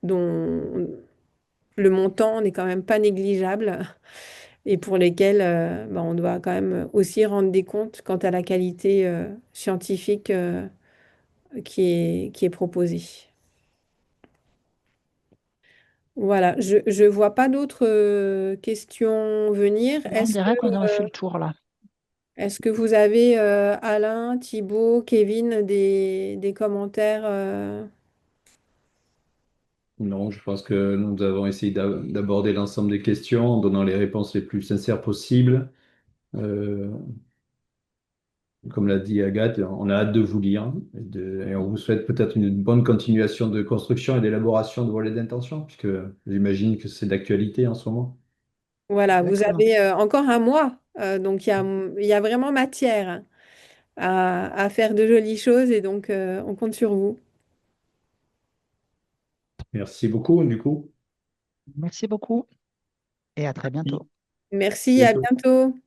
dont le montant n'est quand même pas négligeable et pour lesquels on doit quand même aussi rendre des comptes quant à la qualité scientifique qui est proposée. Voilà, je ne vois pas d'autres questions venir. On dirait qu'on aurait fait le tour là. Est-ce que vous avez, Alain, Thibaut, Kevin, des commentaires Non, je pense que nous avons essayé d'aborder l'ensemble des questions en donnant les réponses les plus sincères possibles. Euh, Comme l'a dit Agathe, on a hâte de vous lire et on vous souhaite peut-être une bonne continuation de construction et d'élaboration de vos lettres d'intention, puisque j'imagine que c'est d'actualité en ce moment. Voilà, vous Exactement. avez encore un mois, donc il y a vraiment matière à faire de jolies choses et donc on compte sur vous. Merci beaucoup, du coup. Merci beaucoup et à très Merci. Merci, à Bientôt. bientôt.